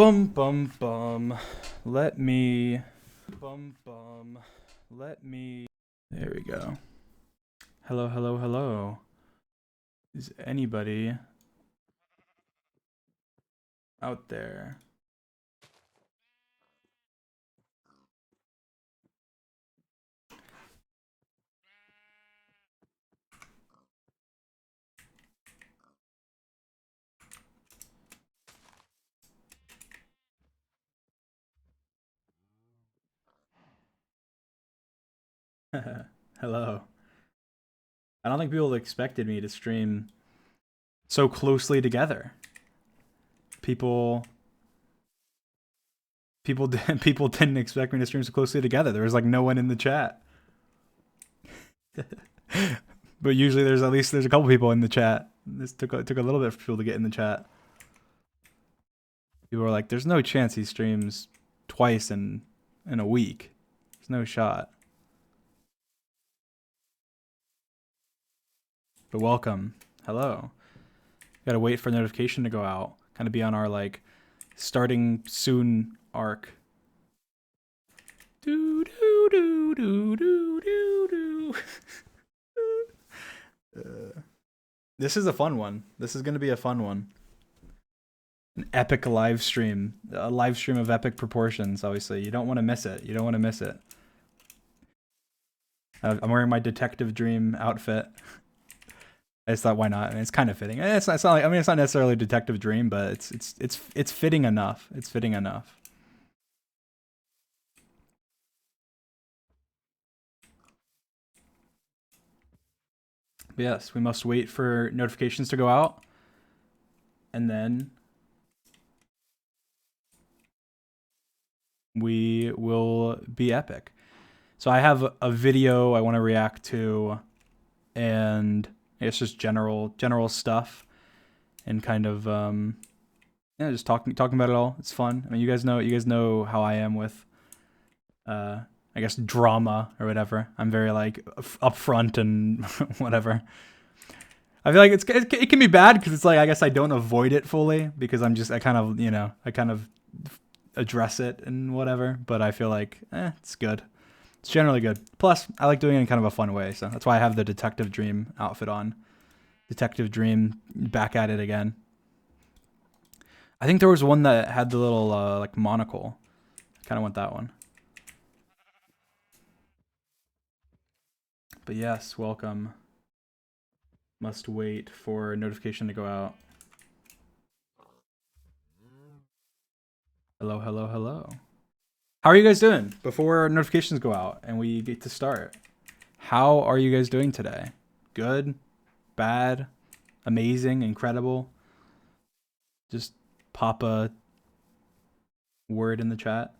Bum bum bum. Let me. Bum bum. Let me. There we go. Hello, hello, hello. Is anybody out there? Hello. I don't think people expected me to stream so closely together. People people didn't expect me to stream so closely together. There was like no one in the chat. But usually there's a couple people in the chat. This took a little bit for people to get in the chat. People were like, "There's no chance he streams twice in a week. There's no shot." But welcome, hello. Gotta wait for a notification to go out. Kind of be on our like starting soon arc. Do do do do do do do. This is a fun one. This is gonna be a fun one. An epic live stream. A live stream of epic proportions, obviously. You don't want to miss it. You don't want to miss it. I'm wearing my Detective Dream outfit. I just thought, why not? I mean, it's kind of fitting. It's not like, I mean, it's not necessarily a Detective Dream, but it's fitting enough. It's fitting enough. But yes, we must wait for notifications to go out, and then we will be epic. So I have a video I want to react to, and it's just general stuff, and kind of yeah, just talking about it all. It's fun. I mean, you guys know how I am with I guess drama or whatever. I'm very like upfront and whatever. I feel like it can be bad because it's like I guess I don't avoid it fully because I kind of address it and whatever. But I feel like it's good. It's generally good. Plus, I like doing it in kind of a fun way, so that's why I have the Detective Dream outfit on. Detective Dream, back at it again. I think there was one that had the little like monocle. I kind of want that one. But yes, welcome. Must wait for notification to go out. Hello, hello, hello. How are you guys doing before notifications go out and we get to start? How are you guys doing today? Good? Bad? Amazing? Incredible? Just pop a word in the chat.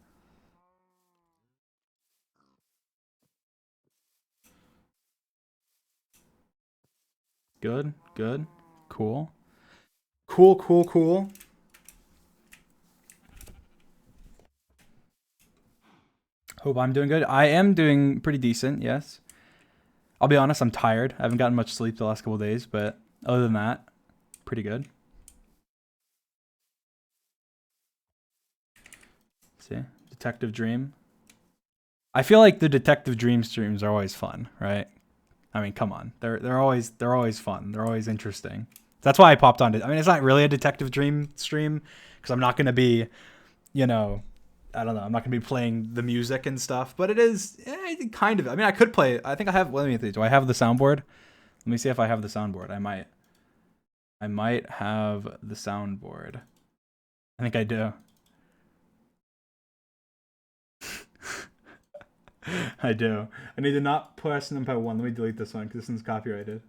Good? Good? Cool? Cool, cool, cool. Hope I'm doing good. I am doing pretty decent, yes. I'll be honest, I'm tired. I haven't gotten much sleep the last couple of days, but other than that, pretty good. See? Detective Dream. I feel like the Detective Dream streams are always fun, right? I mean, come on. They're always fun. They're always interesting. That's why I popped on it. I mean, it's not really a Detective Dream stream because I'm not going to be, you know, I don't know. I'm not going to be playing the music and stuff, but it is kind of. I mean, I could play. I think I have. Let me think. Do I have the soundboard? Let me see if I have the soundboard. I might have the soundboard. I think I do. I do. I need to not press number 1. Let me delete this one because this one's copyrighted.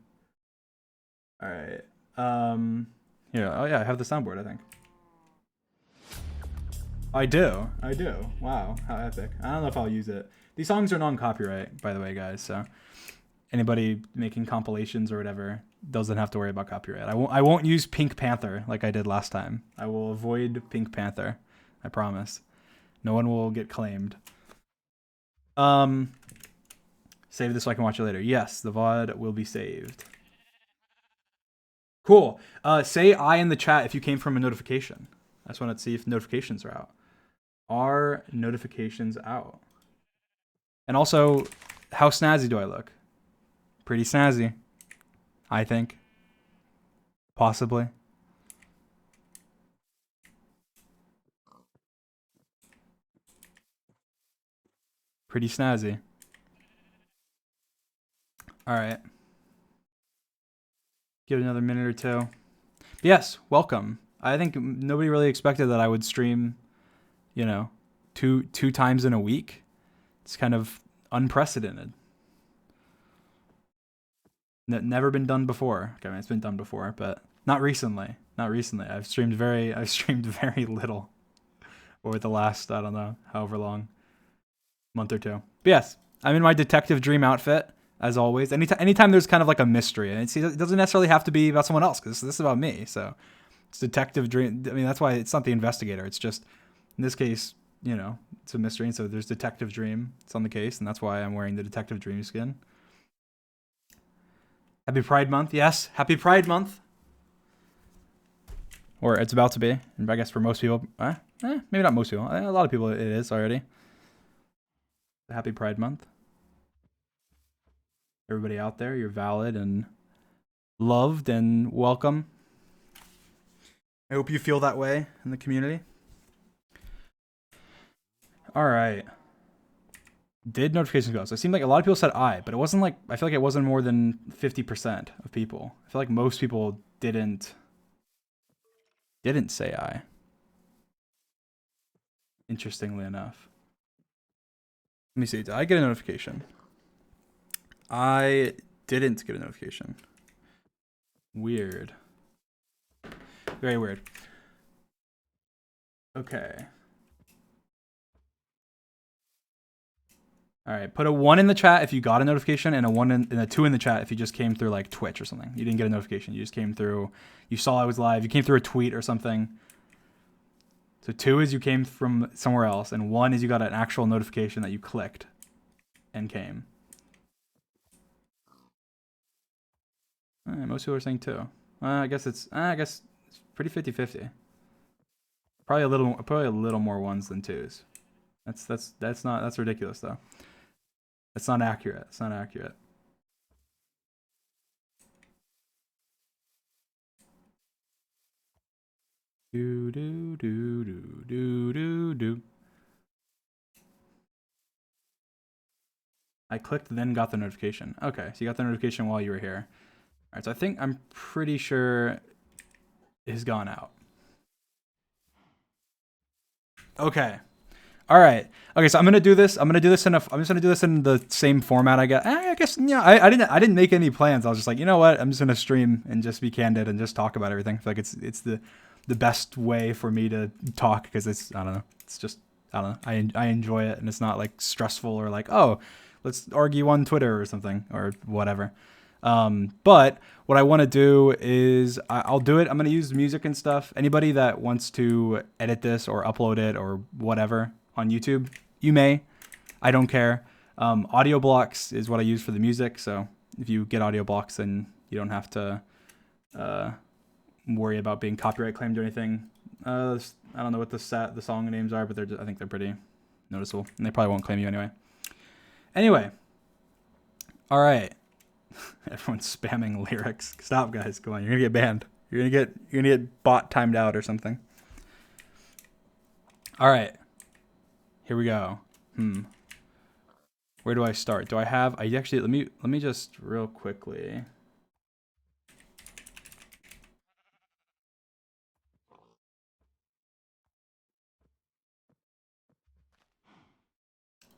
All right. Here. Oh yeah, I have the soundboard. I think. I do. Wow, how epic. I don't know if I'll use it. These songs are non-copyright, by the way, guys. So anybody making compilations or whatever doesn't have to worry about copyright. I won't use Pink Panther like I did last time. I will avoid Pink Panther. I promise. No one will get claimed. Save this so I can watch it later. Yes, the VOD will be saved. Cool. Say I in the chat if you came from a notification. I just want to see if notifications are out. Are notifications out? And also, how snazzy do I look? Pretty snazzy, I think. Possibly. Pretty snazzy. All right. Give it another minute or two. But yes, welcome. I think nobody really expected that I would stream, you know, two times in a week. It's kind of unprecedented. Never been done before. Okay, I mean, it's been done before, but not recently. Not recently. I've streamed very little over the last, I don't know, however long, month or two. But yes, I'm in my detective dream outfit as always. Anytime there's kind of like a mystery, and it doesn't necessarily have to be about someone else because this is about me. So it's detective dream. I mean, that's why it's not the investigator. It's just in this case, you know, it's a mystery, and so there's detective dream. It's on the case, and that's why I'm wearing the detective dream skin. Happy Pride Month. Yes, happy Pride Month. Or it's about to be. And I guess for most people, maybe not most people. A lot of people it is already. Happy Pride Month. Everybody out there, you're valid and loved and welcome. I hope you feel that way in the community. All right. Did notifications go? So it seemed like a lot of people said I, but it wasn't like, I feel like it wasn't more than 50% of people. I feel like most people didn't say I. Interestingly enough. Let me see. Did I get a notification? I didn't get a notification. Weird. Very weird. Okay. All right. Put a 1 in the chat if you got a notification, and a 2 in the chat if you just came through like Twitch or something. You didn't get a notification. You just came through. You saw I was live. You came through a tweet or something. So 2 is you came from somewhere else, and 1 is you got an actual notification that you clicked and came. Most people are saying 2. I guess it's pretty 50-50. Probably a little more 1s than 2s. That's ridiculous though. That's not accurate. It's not accurate. Do. I clicked, then got the notification. Okay, so you got the notification while you were here. All right, so I'm pretty sure it has gone out. Okay. All right. Okay, so I'm gonna do this. I'm just gonna do this in the same format. I guess yeah. I didn't make any plans. I was just like, you know what? I'm just gonna stream and just be candid and just talk about everything. I feel like it's the best way for me to talk because it's I don't know. It's just I don't know. I enjoy it and it's not like stressful or like oh let's argue on Twitter or something or whatever. But what I want to do is I'll do it. I'm going to use music and stuff. Anybody that wants to edit this or upload it or whatever on YouTube, you may. I don't care. Audio blocks is what I use for the music. So if you get audio blocks, then you don't have to worry about being copyright claimed or anything. I don't know what the song names are, but I think they're pretty noticeable, and they probably won't claim you anyway. Anyway, all right. Everyone's spamming lyrics. Stop, guys. Come on, you're gonna get banned. You're gonna get bot timed out or something. All right, here we go. Where do I start? Do I have? I actually let me just real quickly.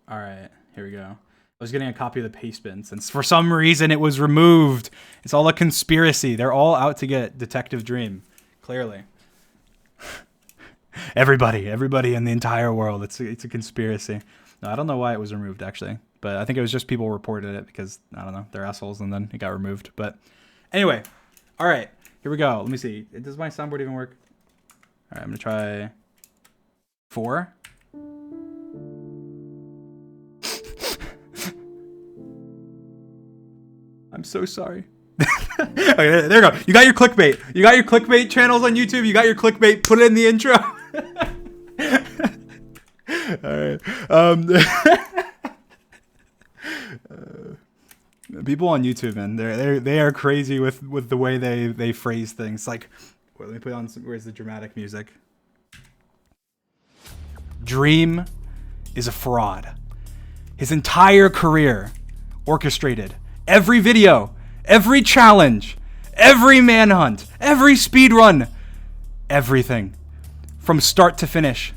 All right, here we go. I was getting a copy of the paste bin since for some reason it was removed. It's all a conspiracy. They're all out to get Detective Dream, clearly. Everybody in the entire world. It's a conspiracy. No, I don't know why it was removed actually, but I think it was just people reported it because I don't know, they're assholes and then it got removed. But anyway, all right, here we go. Let me see. Does my soundboard even work? All right, I'm gonna try 4. I'm so sorry. Okay, there you go. You got your clickbait. You got your clickbait channels on YouTube. You got your clickbait. Put it in the intro. All right. People on YouTube, man, they are crazy with the way they phrase things. Like, wait, let me put on where's the dramatic music? Dream is a fraud. His entire career orchestrated. Every video, every challenge, every manhunt, every speedrun, everything. From start to finish.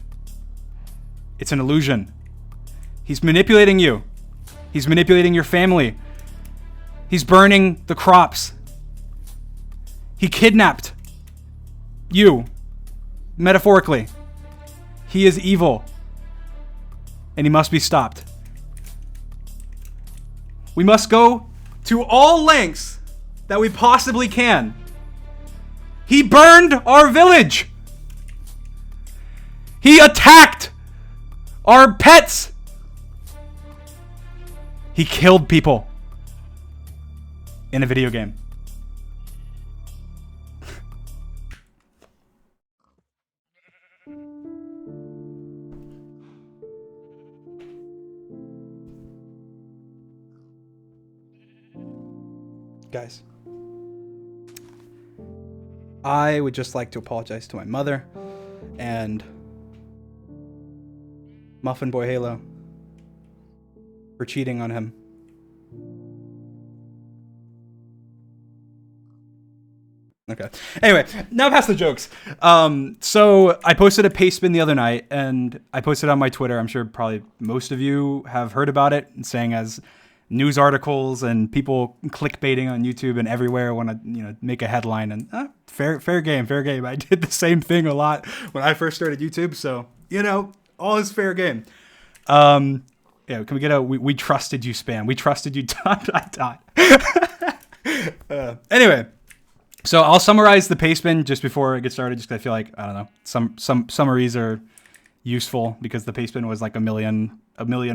It's an illusion. He's manipulating you. He's manipulating your family. He's burning the crops. He kidnapped you, metaphorically. He is evil. And he must be stopped. We must go to all lengths that we possibly can. He burned our village. He attacked our pets. He killed people in a video game. Guys, I would just like to apologize to my mother and Muffin Boy Halo for cheating on him. Okay. Anyway, now past the jokes. So I posted a paste spin the other night, and I posted on my Twitter. I'm sure probably most of you have heard about it, saying as news articles and people clickbaiting on YouTube and everywhere want to, make a headline, and fair game. I did the same thing a lot when I first started YouTube, so all is fair game. Can we get we trusted you spam? We trusted you ... Anyway, so I'll summarize the paste spin just before it gets started, just because I feel like, I don't know, some summaries are useful, because the paste spin was like a million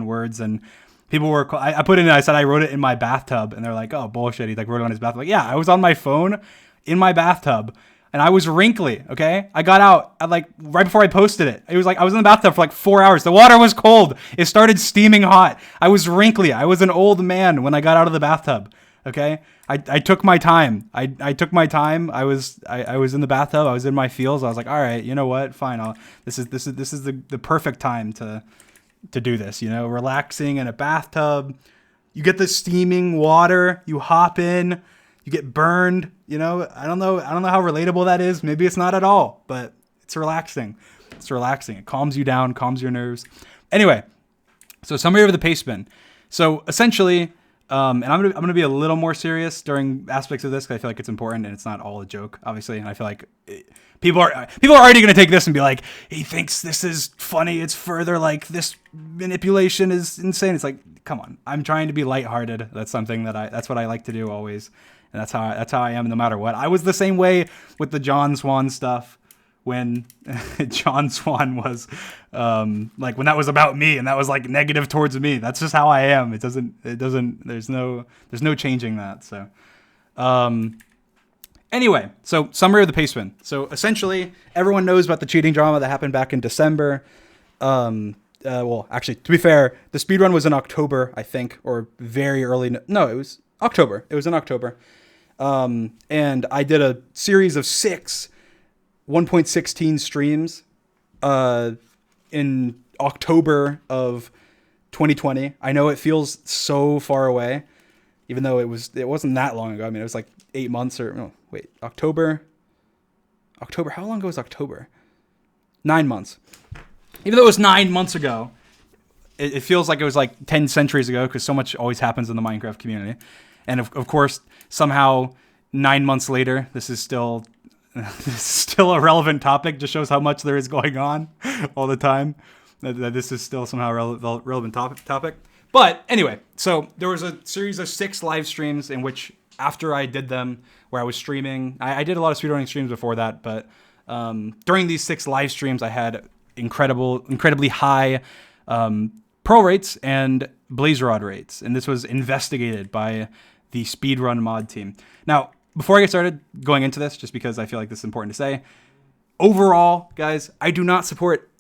words, and people were, I put it in, I said I wrote it in my bathtub, and they're like, oh, bullshit, he wrote it on his bathtub. Like, yeah, I was on my phone in my bathtub, and I was wrinkly, okay? I got out at right before I posted it. It was I was in the bathtub for 4 hours. The water was cold. It started steaming hot. I was wrinkly. I was an old man when I got out of the bathtub, okay? I took my time. I took my time. I was in the bathtub. I was in my feels. I was like, all right, you know what? Fine. This is the perfect time to do this, relaxing in a bathtub. You get the steaming water, you hop in, you get burned, I don't know how relatable that is. Maybe it's not at all, but it's relaxing. It calms you down, calms your nerves. Anyway, so summary of the paste spin. So essentially, and I'm gonna be a little more serious during aspects of this, because I feel like it's important and it's not all a joke, obviously. And I feel like people are already gonna take this and be like, he thinks this is funny. It's further this manipulation is insane. It's like, come on, I'm trying to be lighthearted. That's something that's what I like to do always, and that's how I am no matter what. I was the same way with the John Swan stuff. When John Swan was when that was about me and that was negative towards me. That's just how I am. There's no changing that. So anyway, so summary of the paste spin. So essentially everyone knows about the cheating drama that happened back in December. Well, actually, to be fair, the speedrun was in October, I think, or very early. No, it was October. It was in October. And I did a series of 6 1.16 streams in October of 2020. I know it feels so far away, even though it wasn't that long ago. I mean, it was 8 months October. How long ago was October? 9 months. Even though it was 9 months ago, it feels like it was 10 centuries ago, because so much always happens in the Minecraft community. And of course, somehow 9 months later, this is still a relevant topic. Just shows how much there is going on all the time. That this is still somehow a relevant topic. But anyway, so there was a series of 6 live streams in which, after I did them, where I was streaming, I did a lot of speedrunning streams before that, but during these 6 live streams, I had incredibly high pearl rates and blaze rod rates, and this was investigated by the speedrun mod team. Now, before I get started going into this, just because I feel like this is important to say, overall, guys, I do not support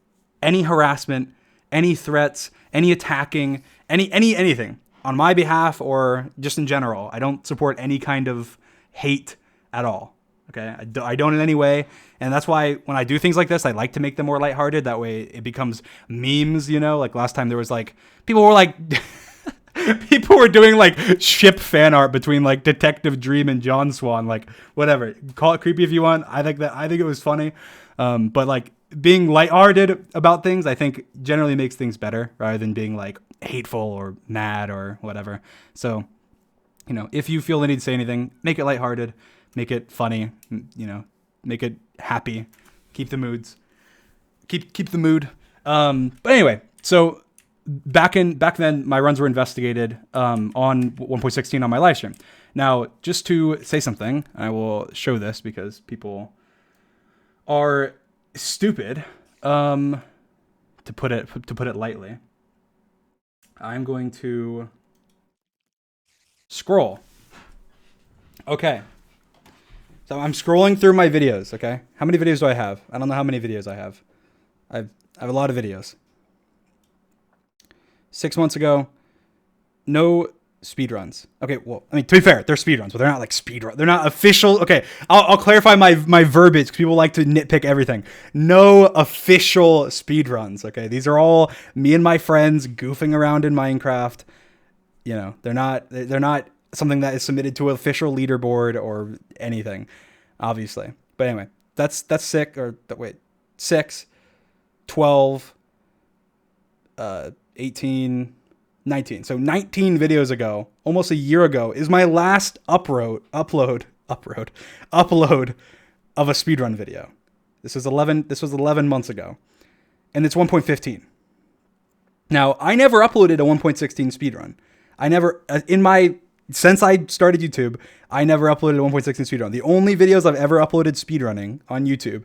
any harassment, any threats, any attacking, anything on my behalf or just in general. I don't support any kind of hate at all. Okay, I don't in any way, and that's why when I do things like this, I like to make them more lighthearted. That way, it becomes memes. You know, like last time there was like people were like. People were doing like ship fan art between like Detective Dream and John Swan, like whatever. Call it creepy if you want. I think it was funny. But like being lighthearted about things, I think generally makes things better rather than being like hateful or mad or whatever. So, you know, if you feel the need to say anything, make it lighthearted, make it funny, you know, make it happy, keep the moods, keep the mood. But anyway, so back then, my runs were investigated on 1.16 on my live stream. Now, just to say something, I will show this because people are stupid. To put it lightly, I'm going to scroll. Okay. So I'm scrolling through my videos. Okay. How many videos do I have? I don't know how many videos I have. I have a lot of videos. 6 months ago, no speedruns. Okay, well, I mean, to be fair, they're speedruns, but they're not like speedruns. They're not official. Okay, I'll clarify my verbiage because people like to nitpick everything. No official speedruns, okay? These are all me and my friends goofing around in Minecraft. You know, they're not something that is submitted to an official leaderboard or anything, obviously. But anyway, that's 6, 12, 18, 19. So 19 videos ago, almost a year ago, is my last upload of a speedrun video. This was 11 months ago. And it's 1.15. Now, I never uploaded a 1.16 speedrun. Since I started YouTube, I never uploaded a 1.16 speedrun. The only videos I've ever uploaded speedrunning on YouTube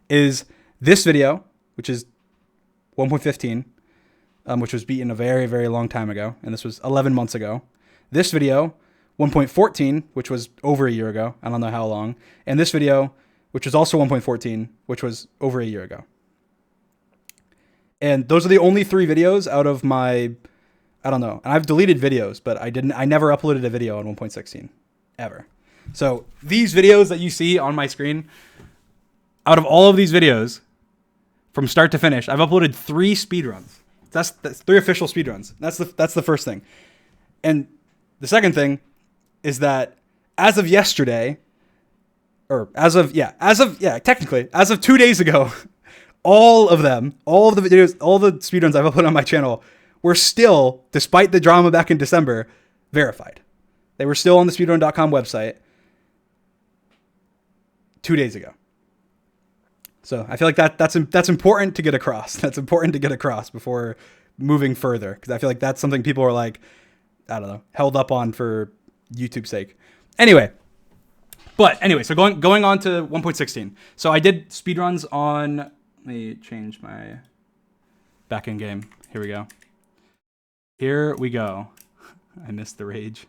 is this video, which is 1.15, which was beaten a very, very long time ago. And this was 11 months ago. This video, 1.14, which was over a year ago. I don't know how long. And this video, which was also 1.14, which was over a year ago. And those are the only 3 videos out of my, I don't know. And I've deleted videos, but I never uploaded a video on 1.16 ever. So these videos that you see on my screen, out of all of these videos from start to finish, I've uploaded 3 speedruns. That's 3 official speedruns. That's the first thing. And the second thing is that as of yesterday, technically, as of 2 days ago, all of the videos, all the speedruns I've uploaded on my channel were still, despite the drama back in December, verified. They were still on the speedrun.com website 2 days ago. So I feel like that's important to get across. That's important to get across before moving further, because I feel like that's something people are like, I don't know, held up on for YouTube's sake. Anyway, so going on to 1.16. So I did speedruns on. Let me change my back in game. Here we go. I missed the rage.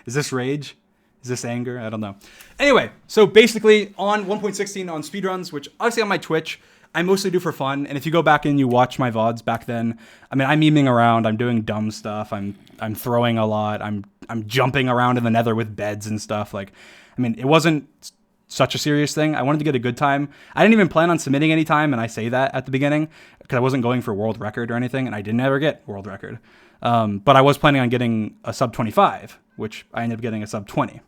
Is this rage? Is this anger? I don't know. Anyway, so basically on 1.16 on speedruns, which obviously on my Twitch, I mostly do for fun. And if you go back and you watch my VODs back then, I mean, I'm memeing around, I'm doing dumb stuff, I'm throwing a lot, I'm jumping around in the nether with beds and stuff. Like, I mean, it wasn't such a serious thing. I wanted to get a good time. I didn't even plan on submitting any time, and I say that at the beginning because I wasn't going for world record or anything, and I didn't ever get world record. But I was planning on getting a sub 25, which I ended up getting a sub 20.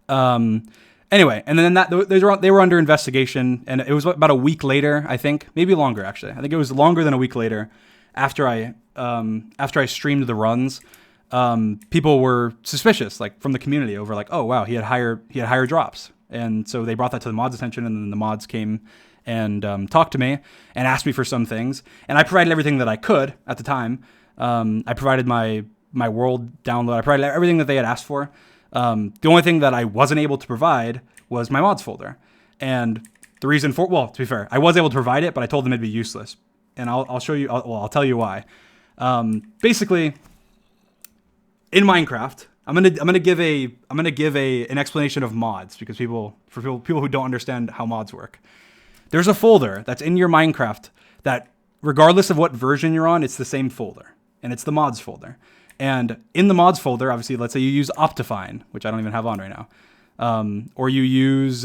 Anyway, and then they were under investigation, and it was about a week later, I think, maybe longer actually. I think it was longer than a week later after I streamed the runs. People were suspicious, like from the community, over like, oh wow, he had higher drops, and so they brought that to the mods' attention, and then the mods came and talked to me and asked me for some things, and I provided everything that I could at the time. I provided my world download. I provided everything that they had asked for. The only thing that I wasn't able to provide was my mods folder, and the reason for, well, to be fair, I was able to provide it, but I told them it'd be useless, and I'll show you. I'll tell you why. Basically, in Minecraft, I'm gonna give an explanation of mods because people who don't understand how mods work. There's a folder that's in your Minecraft that, regardless of what version you're on, it's the same folder, and it's the mods folder. And in the mods folder, obviously, let's say you use Optifine, which I don't even have on right now, or you use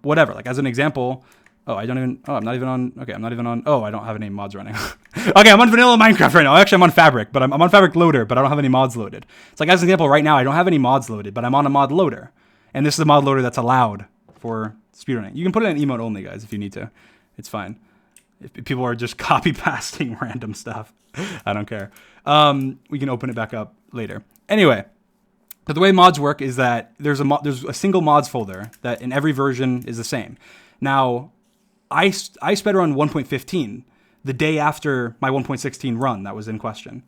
whatever. Like as an example, I'm not even on. Okay, I'm not even on. Oh, I don't have any mods running. Okay, I'm on vanilla Minecraft right now. Actually, I'm on Fabric, but I'm on Fabric Loader, but I don't have any mods loaded. It's like as an example, right now I don't have any mods loaded, but I'm on a mod loader, and this is a mod loader that's allowed for speedrunning. You can put it in emote only, guys, if you need to. It's fine. If people are just copy pasting random stuff, I don't care. We can open it back up later. Anyway, but the way mods work is that there's a single mods folder that in every version is the same. Now, I sped run 1.15 the day after my 1.16 run that was in question,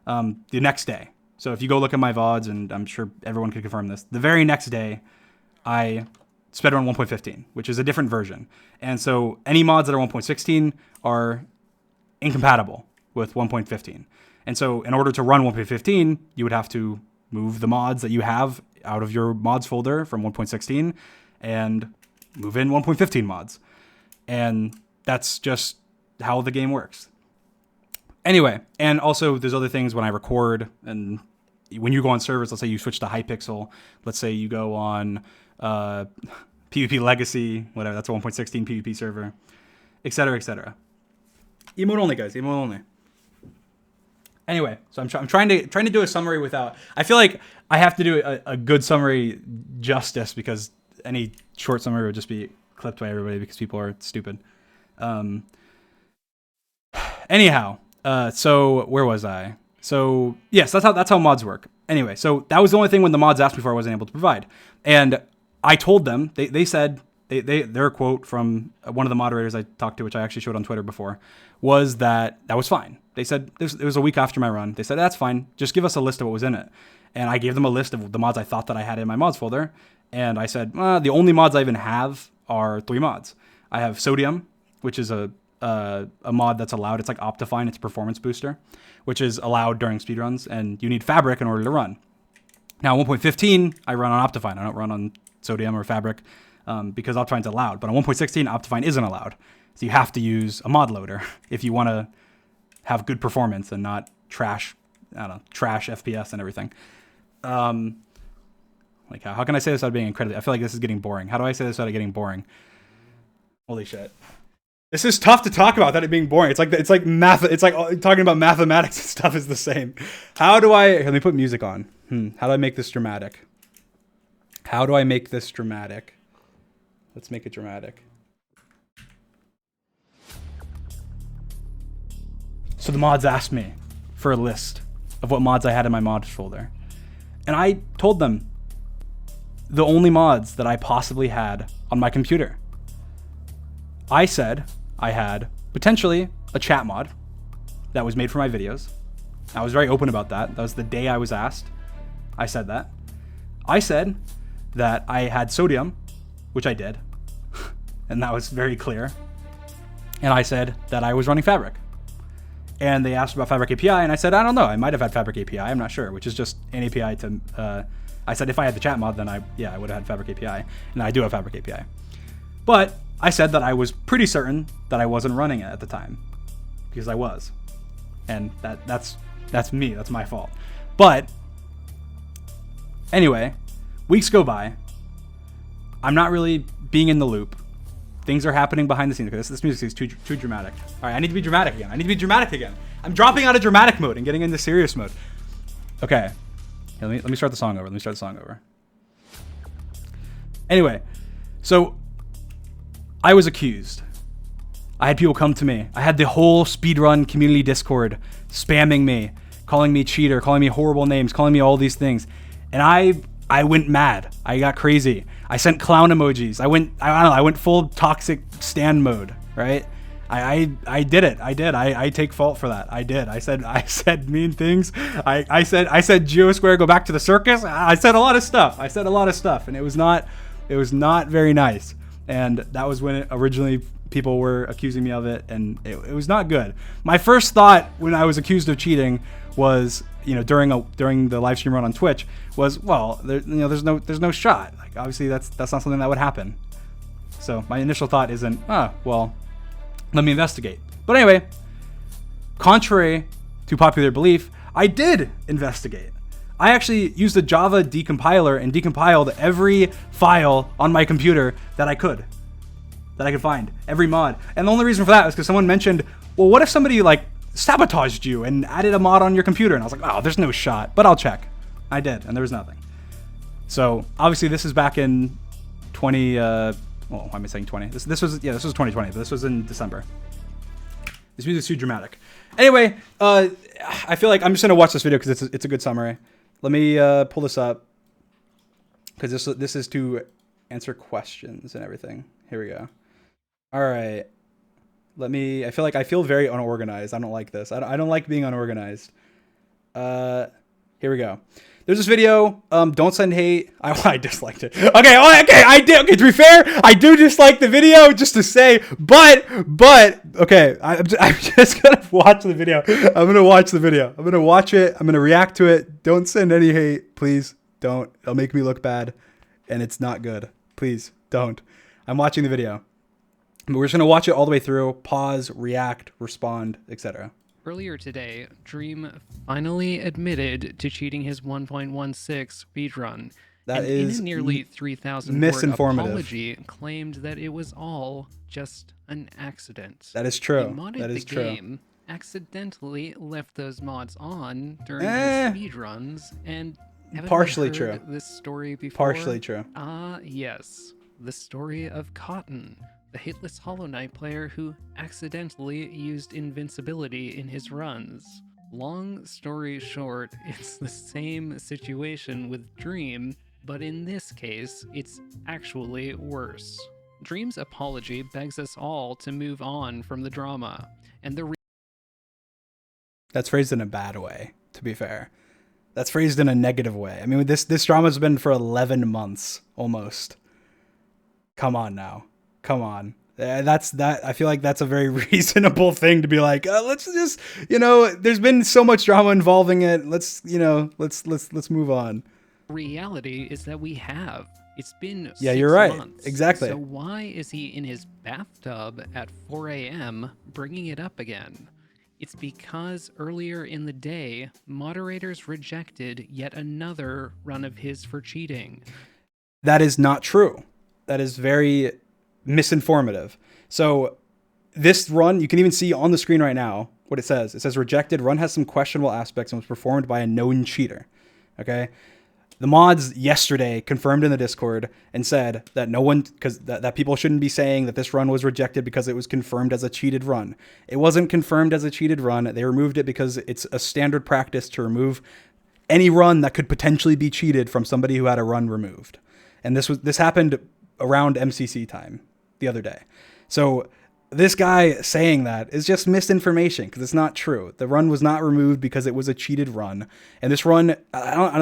the next day. So if you go look at my VODs, and I'm sure everyone could confirm this, the very next day, I sped run 1.15, which is a different version. And so any mods that are 1.16 are incompatible with 1.15. And so in order to run 1.15, you would have to move the mods that you have out of your mods folder from 1.16 and move in 1.15 mods. And that's just how the game works. Anyway, and also there's other things when I record and when you go on servers, let's say you switch to Hypixel, let's say you go on PvP Legacy, whatever, that's a 1.16 PvP server, etc., etc. Emote only, guys, emote only. Anyway, so I'm trying to do a summary without. I feel like I have to do a good summary justice because any short summary would just be clipped by everybody because people are stupid. Anyhow, so where was I? So yes, that's how mods work. Anyway, so that was the only thing when the mods asked me for I wasn't able to provide, and I told them. They said their quote from one of the moderators I talked to, which I actually showed on Twitter before, was that was fine. They said it was a week after my run. They said that's fine. Just give us a list of what was in it, and I gave them a list of the mods I thought that I had in my mods folder, and I said the only mods I even have are 3 mods. I have Sodium, which is a mod that's allowed. It's like Optifine. It's a performance booster, which is allowed during speedruns, and you need Fabric in order to run. Now, 1.15, I run on Optifine. I don't run on Sodium or Fabric because Optifine's allowed. But on 1.16, Optifine isn't allowed. So you have to use a mod loader if you want to have good performance and not trash FPS and everything. Like how can I say this without being incredibly? I feel like this is getting boring. How do I say this without getting boring? Holy shit. This is tough to talk about without it being boring. It's like math. It's like talking about mathematics and stuff is the same. How do I? Let me put music on. How do I make this dramatic? How do I make this dramatic? Let's make it dramatic. So the mods asked me for a list of what mods I had in my mods folder, and I told them the only mods that I possibly had on my computer. I said I had potentially a chat mod that was made for my videos. I was very open about that. That was the day I was asked. I said that. I said that I had Sodium, which I did, and that was very clear. And I said that I was running Fabric. And they asked about Fabric API, and I said, I don't know. I might have had Fabric API. I'm not sure, which is just an API to... I said if I had the chat mod, then I would have had Fabric API, and I do have Fabric API. But I said that I was pretty certain that I wasn't running it at the time, because I was, and that's me. That's my fault. But anyway, weeks go by. I'm not really being in the loop. Things are happening behind the scenes. Okay, this music is too dramatic. All right, I need to be dramatic again. I'm dropping out of dramatic mode and getting into serious mode. Okay. Let me start the song over. Anyway, so I was accused. I had people come to me. I had the whole speedrun community Discord spamming me, calling me cheater, calling me horrible names, calling me all these things. And I went mad. I got crazy. I sent clown emojis. I went full toxic stan mode, right? I did it. I take fault for that. I did. I said mean things. I said Geosquare, go back to the circus. I said a lot of stuff. And it was not very nice. And that was when originally people were accusing me of it, and it was not good. My first thought when I was accused of cheating was, during the live stream run on Twitch, was, well, there's no shot. Like, obviously that's not something that would happen. So my initial thought isn't, well, let me investigate. But anyway, contrary to popular belief, I did investigate. I actually used a Java decompiler and decompiled every file on my computer that I could find, every mod. And the only reason for that was because someone mentioned, well, what if somebody like sabotaged you and added a mod on your computer? And I was like, oh, there's no shot, but I'll check. I did, and there was nothing. So obviously this is back in 20, why am I saying 20? This was 2020, but this was in December. This music's too dramatic. Anyway, I feel like I'm just gonna watch this video because it's a good summary. Let me pull this up because this is to answer questions and everything. Here we go. All right. I feel very unorganized. I don't like this. I don't like being unorganized. Here we go. There's this video. Don't send hate. I disliked it. Okay. I did. Okay. To be fair, I do dislike the video, just to say. But okay. I'm just gonna watch the video. I'm gonna watch the video. I'm gonna watch it. I'm gonna react to it. Don't send any hate, please. Don't. It'll make me look bad, and it's not good. Please don't. I'm watching the video. But we're just gonna watch it all the way through. Pause, react, respond, etc. Earlier today, Dream finally admitted to cheating his 1.16 speedrun. That and is in a nearly 3,000 word apology, claimed that it was all just an accident. That is true. He modded that is the true. game, accidentally left those mods on during his speedruns, and haven't partially you heard true. This story before? Partially true. Yes, the story of Cotton, the hitless Hollow Knight player who accidentally used invincibility in his runs. Long story short, it's the same situation with Dream, but in this case, it's actually worse. Dream's apology begs us all to move on from the drama, and That's phrased in a bad way, to be fair. That's phrased in a negative way. I mean, this drama's been for 11 months, almost. Come on now. Come on. I feel like that's a very reasonable thing to be like, let's just, there's been so much drama involving it. Let's move on. Reality is that we have. It's been 6 you're right. months. Exactly. So why is he in his bathtub at 4 a.m. bringing it up again? It's because earlier in the day, moderators rejected yet another run of his for cheating. That is not true. That is very misinformative. So this run, you can even see on the screen right now what it says. It says rejected. Run has some questionable aspects and was performed by a known cheater. Okay. The mods yesterday confirmed in the Discord and said that no one, because that people shouldn't be saying that this run was rejected because it was confirmed as a cheated run. It wasn't confirmed as a cheated run. They removed it because it's a standard practice to remove any run that could potentially be cheated from somebody who had a run removed. And this happened around MCC time the other day. So this guy saying that is just misinformation because it's not true. The run was not removed because it was a cheated run. And this run,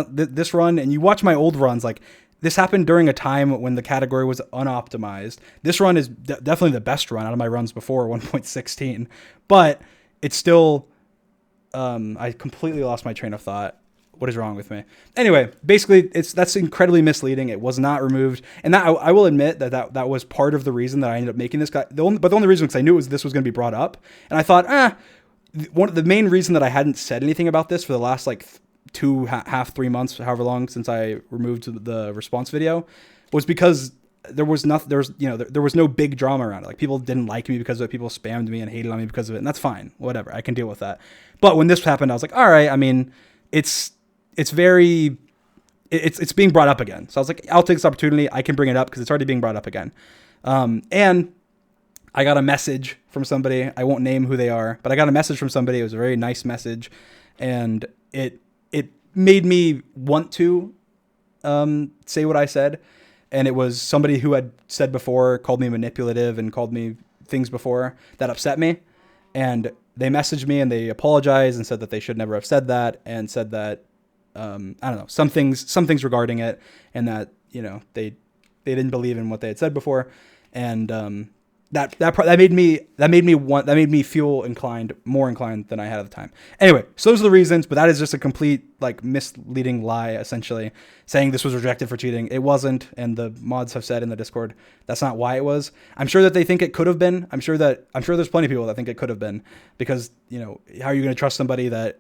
this run, and you watch my old runs, like this happened during a time when the category was unoptimized. This run is definitely the best run out of my runs before 1.16, but it's still, I completely lost my train of thought. What is wrong with me? Anyway, basically, that's incredibly misleading. It was not removed, and that I will admit that was part of the reason that I ended up making this guy. But the only reason because I knew this was going to be brought up, and I thought, the main reason that I hadn't said anything about this for the last like 3 months, however long since I removed the response video, was because there was no big drama around it. Like people didn't like me because of it. People spammed me and hated on me because of it, and that's fine. Whatever, I can deal with that. But when this happened, I was like, all right. I mean, it's being brought up again. So I was like, I'll take this opportunity. I can bring it up because it's already being brought up again. And I got a message from somebody. I won't name who they are, but I got a message from somebody. It was a very nice message. And it made me want to say what I said. And it was somebody who had said before, called me manipulative and called me things before that upset me. And they messaged me and they apologized and said that they should never have said that and said that, I don't know, some things regarding it, and that, they didn't believe in what they had said before. and that made me feel more inclined than I had at the time. Anyway, so those are the reasons, but that is just a complete like misleading lie, essentially saying this was rejected for cheating. It wasn't, and the mods have said in the Discord that's not why it was. I'm sure that they think it could have been. I'm sure there's plenty of people that think it could have been, because how are you going to trust somebody that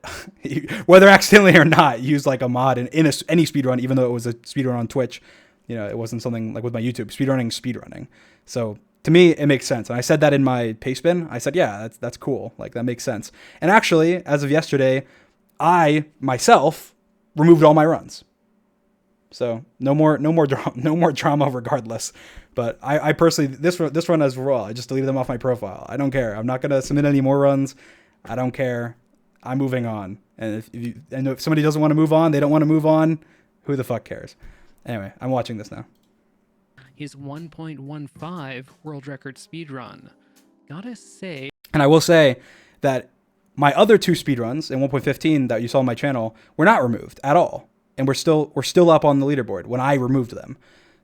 whether accidentally or not used like a mod in any speedrun, even though it was a speedrun on Twitch. It wasn't something like with my YouTube speedrunning. So to me, it makes sense. And I said that in my paste bin. I said, yeah, that's cool. Like, that makes sense. And actually, as of yesterday, I myself removed all my runs. So no more drama regardless. But I personally, this run as well, I just deleted them off my profile. I don't care. I'm not going to submit any more runs. I don't care. I'm moving on. And if somebody doesn't want to move on, they don't want to move on. Who the fuck cares? Anyway, I'm watching this now. His 1.15 world record speedrun. Gotta say... And I will say that my other 2 speedruns in 1.15 that you saw on my channel were not removed at all. And we're still up on the leaderboard when I removed them.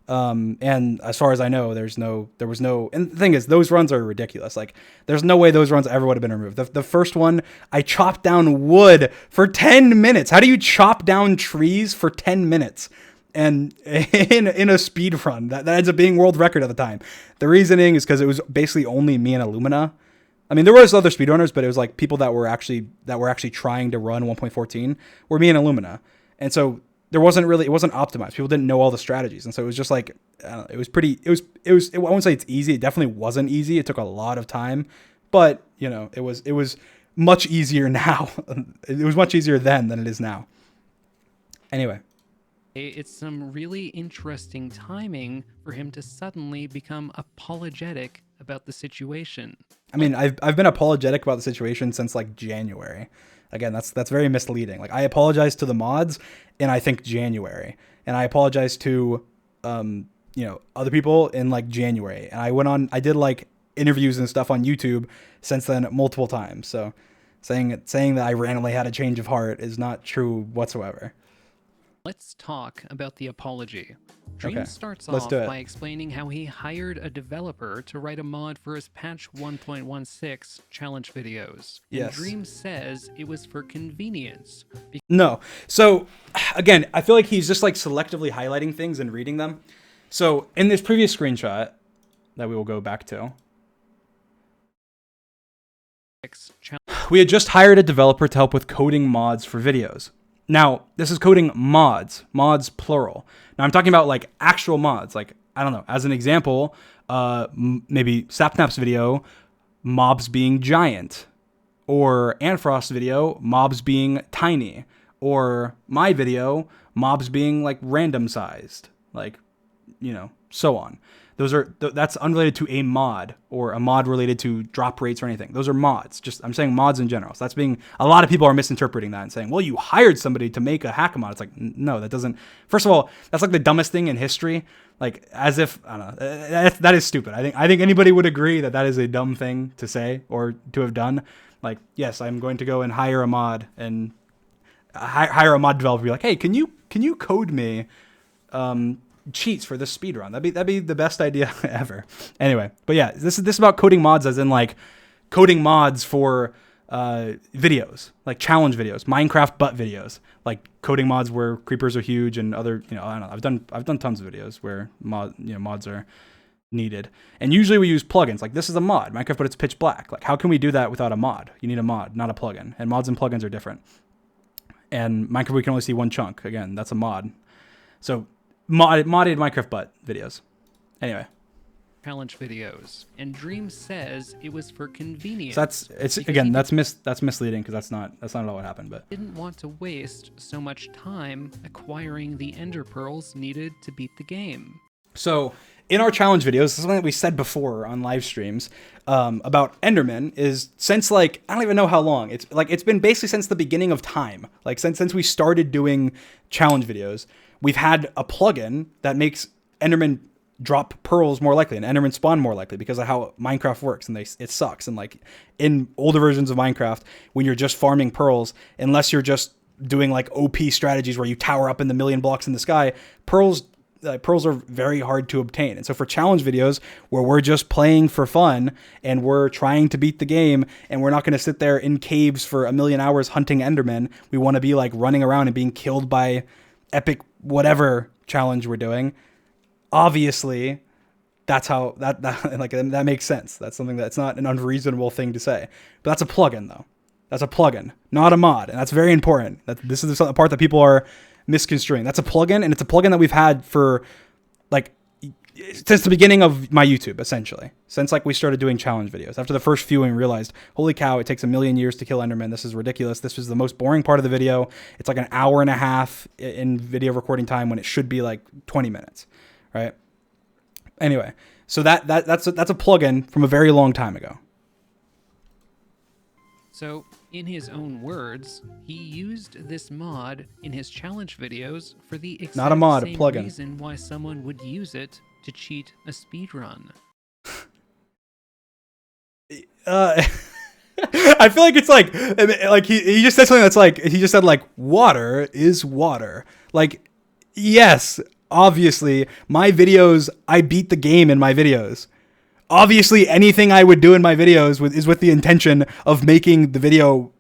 And as far as I know, there was no, and the thing is, those runs are ridiculous. Like, there's no way those runs ever would have been removed. The first one, I chopped down wood for 10 minutes. How do you chop down trees for 10 minutes? And in a speed run that ends up being world record at the time. The reasoning is because it was basically only me and Illumina. I mean, there was other speedrunners, but it was like people that were actually trying to run 1.14 were me and Illumina. And so it wasn't optimized. People didn't know all the strategies. And so it was just like, it was, I won't say it's easy. It definitely wasn't easy. It took a lot of time, but it was much easier now. It was much easier then than it is now. Anyway. It's some really interesting timing for him to suddenly become apologetic about the situation. I mean, I've been apologetic about the situation since like January. Again, that's very misleading. Like, I apologized to the mods in I think January, and I apologized to other people in like January, and I did like interviews and stuff on YouTube since then multiple times. So saying that I randomly had a change of heart is not true whatsoever. Let's talk about the apology. Dream Okay, starts let's off do it. by explaining how he hired a developer to write a mod for his patch 1.16 challenge videos. And Yes. Dream says it was for convenience. No. So again, I feel like he's just like selectively highlighting things and reading them. So in this previous screenshot that we will go back to, we had just hired a developer to help with coding mods for videos. Now, this is coding mods plural. Now, I'm talking about like actual mods. Like, I don't know, as an example, maybe Sapnap's video, mobs being giant, or Antfrost's video, mobs being tiny, or my video, mobs being like random sized, like, so on. That's unrelated to a mod or a mod related to drop rates or anything. Those are mods. I'm saying mods in general. So a lot of people are misinterpreting that and saying, well, you hired somebody to make a hack mod. It's like, no, that doesn't. First of all, that's like the dumbest thing in history. Like, as if, I don't know, that is stupid. I think anybody would agree that is a dumb thing to say or to have done. Like, yes, I'm going to go and hire a mod and hire a mod developer. Be like, hey, can you code me, cheats for this speed run? That'd be the best idea ever. Anyway, but yeah, this is about coding mods, as in like coding mods for videos, like challenge videos, Minecraft butt videos, like coding mods where creepers are huge and other, I don't know. I've done tons of videos where mods are needed, and usually we use plugins. Like, this is a mod, Minecraft, but it's pitch black. Like, how can we do that without a mod? You need a mod, not a plugin. And mods and plugins are different. And Minecraft, we can only see one chunk. Again, that's a mod. So modded Minecraft butt videos. Anyway. Challenge videos, and Dream says it was for convenience. So that's misleading, because that's not at all what happened. But didn't want to waste so much time acquiring the ender pearls needed to beat the game. So in our challenge videos, this is something that we said before on live streams about Enderman, is since like, I don't even know how long. It's been basically since the beginning of time. Like since we started doing challenge videos, we've had a plugin that makes Enderman drop pearls more likely and Enderman spawn more likely because of how Minecraft works, and it sucks. And like in older versions of Minecraft, when you're just farming pearls, unless you're just doing like OP strategies where you tower up in the million blocks in the sky, pearls pearls are very hard to obtain. And so for challenge videos where we're just playing for fun and we're trying to beat the game and we're not going to sit there in caves for a million hours hunting Endermen, we want to be like running around and being killed by epic whatever challenge we're doing. Obviously, that's how that makes sense. That's something that's not an unreasonable thing to say. But that's a plugin though. That's a plugin, not a mod, and that's very important. This is the part that people are misconstruing. That's a plugin, and it's a plugin that we've had for like since the beginning of my YouTube, essentially. Since like we started doing challenge videos. After the first few, and we realized, holy cow, it takes 1,000,000 years to kill Enderman. This is ridiculous. This was the most boring part of the video. It's like an hour and a half in video recording time when it should be like 20 minutes, right? Anyway, so that's a plugin from a very long time ago. So, in his own words, he used this mod in his challenge videos for the exact Not a mod, a same plugin. reason why someone would use it to cheat a speedrun. I feel like it's like he just said something that's like, he just said like, water is water. Like, yes, obviously, my videos, I beat the game in my videos. Obviously, anything I would do in my videos is with the intention of making the video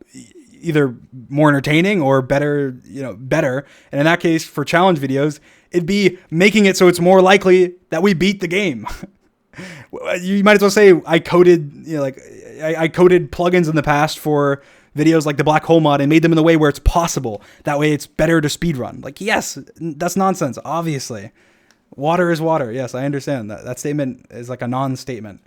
either more entertaining or better, better. And in that case, for challenge videos, it'd be making it so it's more likely that we beat the game. You might as well say I coded, I coded plugins in the past for videos like the black hole mod and made them in the way where it's possible. That way it's better to speedrun. Like, yes, that's nonsense, obviously. Water is water. Yes, I understand that. That statement is like a non-statement.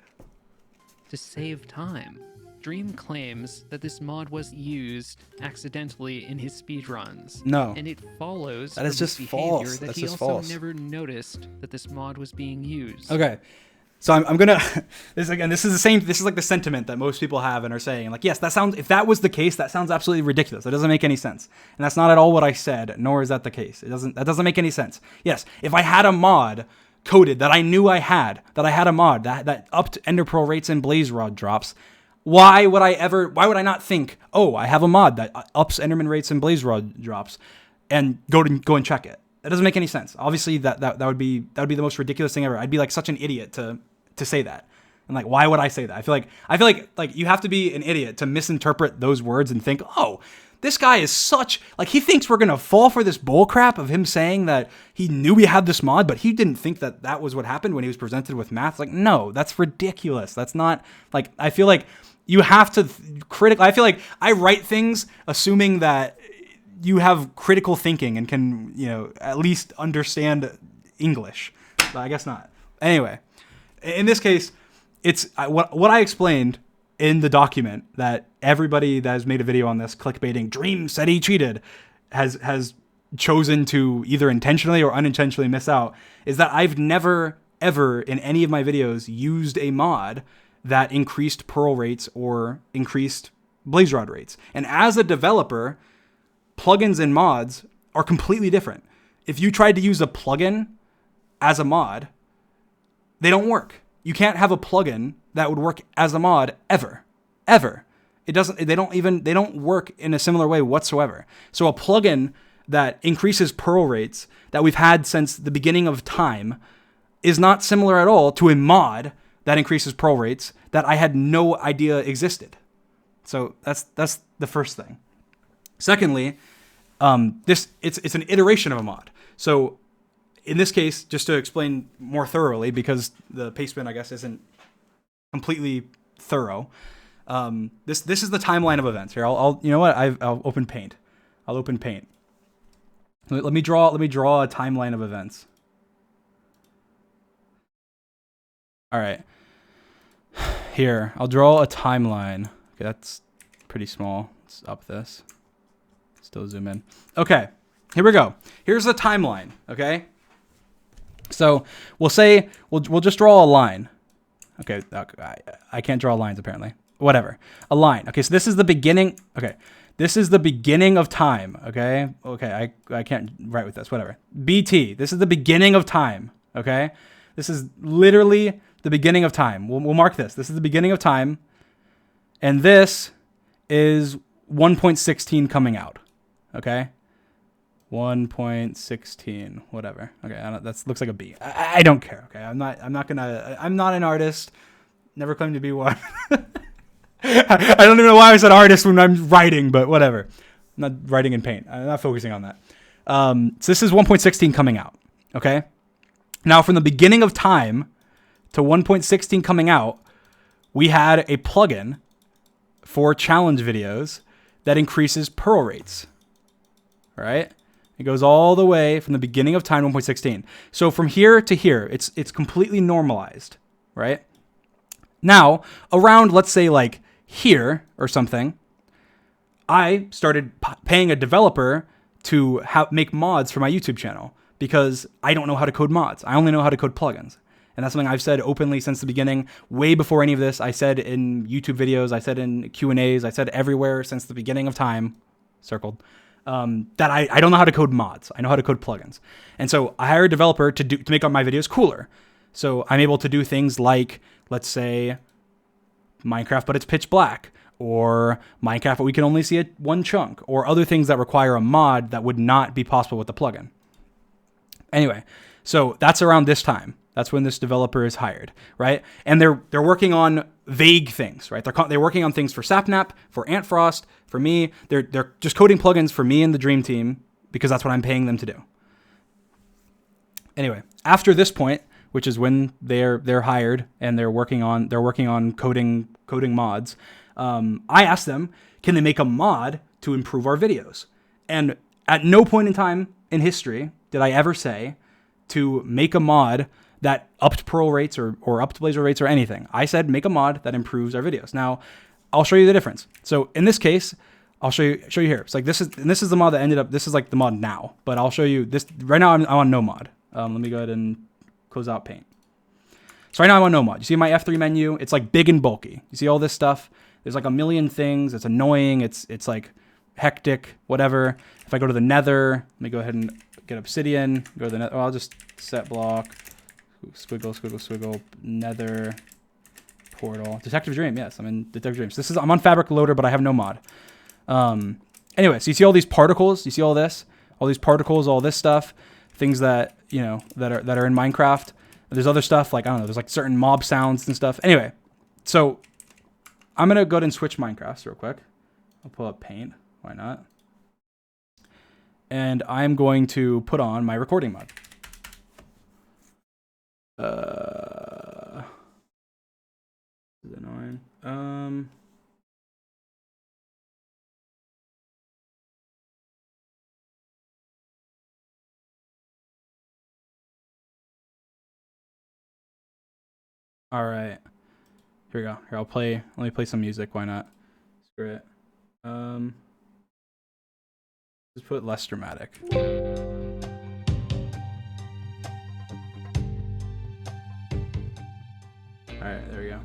To save time, Dream claims that this mod was used accidentally in his speedruns. No. And it follows that is from just his false. behavior that That's he just also false. never noticed that this mod was being used. Okay. So I'm gonna this is like the sentiment that most people have and are saying, like, yes, if that was the case, that sounds absolutely ridiculous. It doesn't make any sense. And that's not at all what I that nor is that the case. That doesn't make any sense. Yes, if I had a mod coded that I knew I had a mod that upped Ender Pearl rates and Blaze Rod drops, why would I not think, oh, I have a mod that ups Enderman rates and Blaze Rod drops, and go and check it? That doesn't make any sense. Obviously, that would be the most ridiculous thing ever. I'd be like such an idiot to say that. And like, why would I say that? I feel like you have to be an idiot to misinterpret those words and think, oh, this guy is he thinks we're gonna fall for this bull crap of him saying that he knew we had this mod, but he didn't think that was what happened when he was presented with math. Like, no, that's ridiculous. That's not like, I feel like you have to I feel like I write things assuming that you have critical thinking and can, at least understand English. But I guess not. Anyway, in this case, it's what I explained in the document that everybody that has made a video on this clickbaiting Dream said he cheated has chosen to either intentionally or unintentionally miss out, is that I've never, ever in any of my videos used a mod that increased Pearl rates or increased Blaze Rod rates. And as a developer, plugins and mods are completely different. If you tried to use a plugin as a mod, they don't work. You can't have a plugin that would work as a mod ever. It doesn't. They don't work in a similar way whatsoever. So a plugin that increases Pearl rates that we've had since the beginning of time is not similar at all to a mod that increases Pearl rates that I had no idea existed. So that's the first thing. Secondly, it's an iteration of a mod. So in this case, just to explain more thoroughly, because the pastebin, I guess, isn't completely thorough. This is the timeline of events. Here, I'll open Paint. I'll open Paint. Let me draw a timeline of events. All right. Here, I'll draw a timeline. Okay, that's pretty small. Let's up this. Still zoom in. Okay, here we go. Here's the timeline. Okay. So we'll just draw a line. Okay, I can't draw lines apparently. Whatever, a line. Okay, so this is the beginning. Okay, this is the beginning of time. Okay, I can't write with this. Whatever. BT. This is the beginning of time. Okay, this is literally the beginning of time. We'll mark this. This is the beginning of time, and this is 1.16 coming out. Okay, 1.16, whatever. Okay, that looks like a B. I don't care. Okay, I'm not an artist. Never claimed to be one. I don't even know why I said artist when I'm writing, but whatever. I'm not writing in paint. I'm not focusing on that. So this is 1.16 coming out. Okay. Now from the beginning of time to 1.16 coming out, we had a plugin for challenge videos that increases pearl rates. All right. It goes all the way from the beginning of time 1.16. So from here to here, it's completely normalized, right? Now, around, let's say like here or something, I started paying a developer to make mods for my YouTube channel because I don't know how to code mods. I only know how to code plugins. And that's something I've said openly since the beginning, way before any of this. I said in YouTube videos, I said in Q&As, I said everywhere since the beginning of time, circled, that I don't know how to code mods. I know how to code plugins. And so I hired a developer to make my videos cooler. So I'm able to do things like, let's say, Minecraft, but it's pitch black, or Minecraft, but we can only see one chunk, or other things that require a mod that would not be possible with the plugin. Anyway, so that's around this time. That's when this developer is hired, right? And they're working on vague things, right? They're working on things for Sapnap, for Antfrost, for me. They're just coding plugins for me and the Dream Team because that's what I'm paying them to do. Anyway, after this point, which is when they're hired and they're working on coding mods, I asked them, can they make a mod to improve our videos? And at no point in time in history did I ever say to make a mod that upped pearl rates or upped blazer rates or anything. I said make a mod that improves our videos. Now, I'll show you the difference. So in this case, I'll show you here. It's like this is the mod that ended up. This is like the mod now, but I'll show you this right now. I'm on no mod. Let me go ahead and close out Paint. So right now I'm on no mod. You see my F3 menu? It's like big and bulky. You see all this stuff? There's like a million things. It's annoying. It's like hectic, whatever. If I go to the Nether, let me go ahead and get Obsidian. Go to the Nether. Oh, I'll just set block. Squiggle, squiggle, squiggle. Nether portal. Detective Dream. Yes, I'm in Detective Dreams. I'm on Fabric Loader, but I have no mod. Anyway, so you see all these particles. You see all this? All these particles, all this stuff. Things that, you know, that are in Minecraft. There's other stuff like, I don't know, there's like certain mob sounds and stuff. Anyway, so I'm going to go ahead and switch Minecrafts real quick. I'll pull up Paint. Why not? And I'm going to put on my recording mod. This is annoying. All right, here we go. Here, let me play some music. Why not? Screw it. Just put less dramatic. All right, there we go.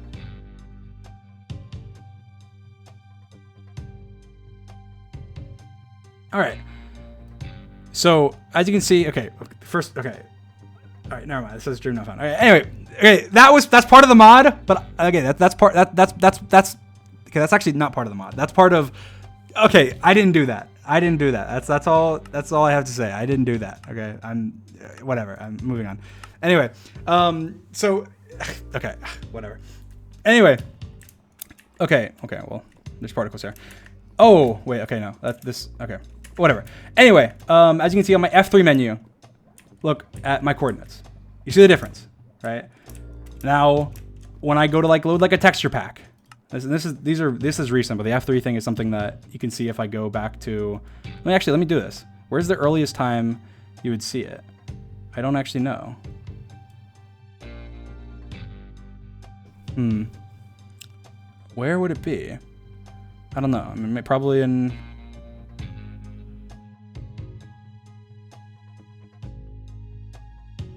All right. So as you can see, okay, first, okay. All right, never mind. This says Dream Not Found. Okay, anyway, okay, that's part of the mod, but okay, that's actually not part of the mod. That's part of. Okay, I didn't do that. That's all I have to say. I didn't do that. Okay, whatever. I'm moving on. Anyway, so okay, whatever. Anyway, okay. Well, there's particles here. Oh wait, okay, no, okay, whatever. Anyway, as you can see on my F3 menu, look at my coordinates. You see the difference, right? Now, when I go to like load like a texture pack, this is recent, but the F3 thing is something that you can see if I go back to. Let me do this. Where's the earliest time you would see it? I don't actually know. Where would it be? I don't know. I mean, probably in.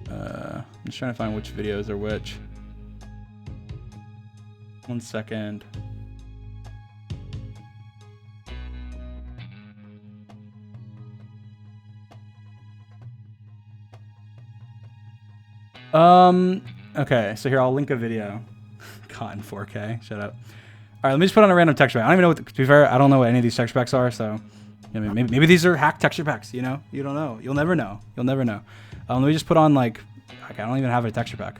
I'm just trying to find which videos are which. 1 second. Okay, so here I'll link a video. God, in 4K. Shut up. All right, let me just put on a random texture pack. I don't even know to be fair, I don't know what any of these texture packs are, so I mean, maybe these are hacked texture packs, you know? You don't know. You'll never know. You'll never know. Let me just put on like, okay, I don't even have a texture pack.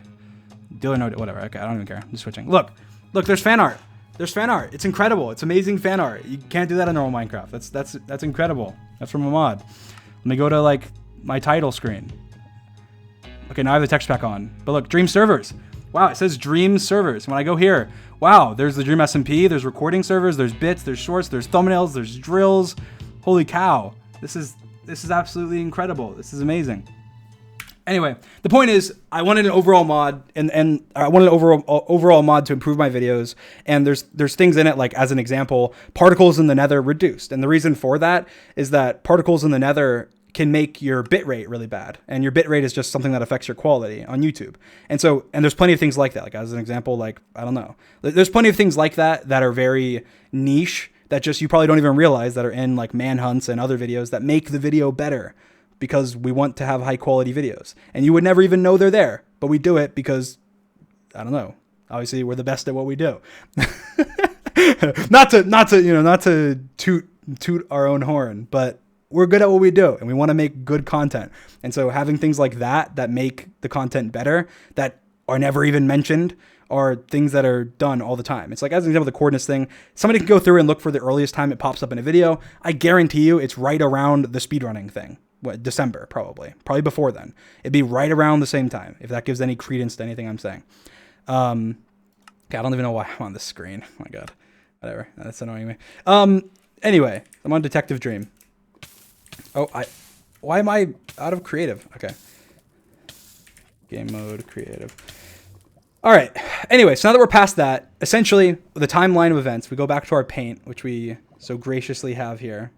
Dealer node, whatever. Okay, I don't even care. I'm just switching. Look, there's fan art. There's fan art. It's incredible. It's amazing fan art. You can't do that in normal Minecraft. That's incredible. That's from a mod. Let me go to like my title screen. Okay, now I have the texture pack on. But look, Dream servers. Wow, it says Dream servers. When I go here, wow, there's the Dream SMP, there's recording servers, there's bits, there's shorts, there's thumbnails, there's drills. Holy cow. This is absolutely incredible. This is amazing. Anyway, the point is I wanted an overall mod and I wanted an overall mod to improve my videos. And there's things in it, like as an example, particles in the nether reduced. And the reason for that is that particles in the nether can make your bitrate really bad. And your bitrate is just something that affects your quality on YouTube. And there's plenty of things like that. Like as an example, like, I don't know. There's plenty of things like that that are very niche that just you probably don't even realize that are in like manhunts and other videos that make the video better because we want to have high quality videos. And you would never even know they're there, but we do it because, I don't know. Obviously we're the best at what we do. not to toot our own horn, but we're good at what we do and we want to make good content. And so having things like that make the content better, that are never even mentioned, are things that are done all the time. It's like, as an example, the coordinates thing, somebody can go through and look for the earliest time it pops up in a video. I guarantee you it's right around the speedrunning thing. December, probably before then. It'd be right around the same time, if that gives any credence to anything I'm saying. Okay, I don't even know why I'm on this screen. Oh my God, whatever. That's annoying me. Anyway, I'm on Detective Dream. Oh, why am I out of creative? Okay. Game mode, creative. All right. Anyway, so now that we're past that, essentially the timeline of events, we go back to our paint, which we so graciously have here.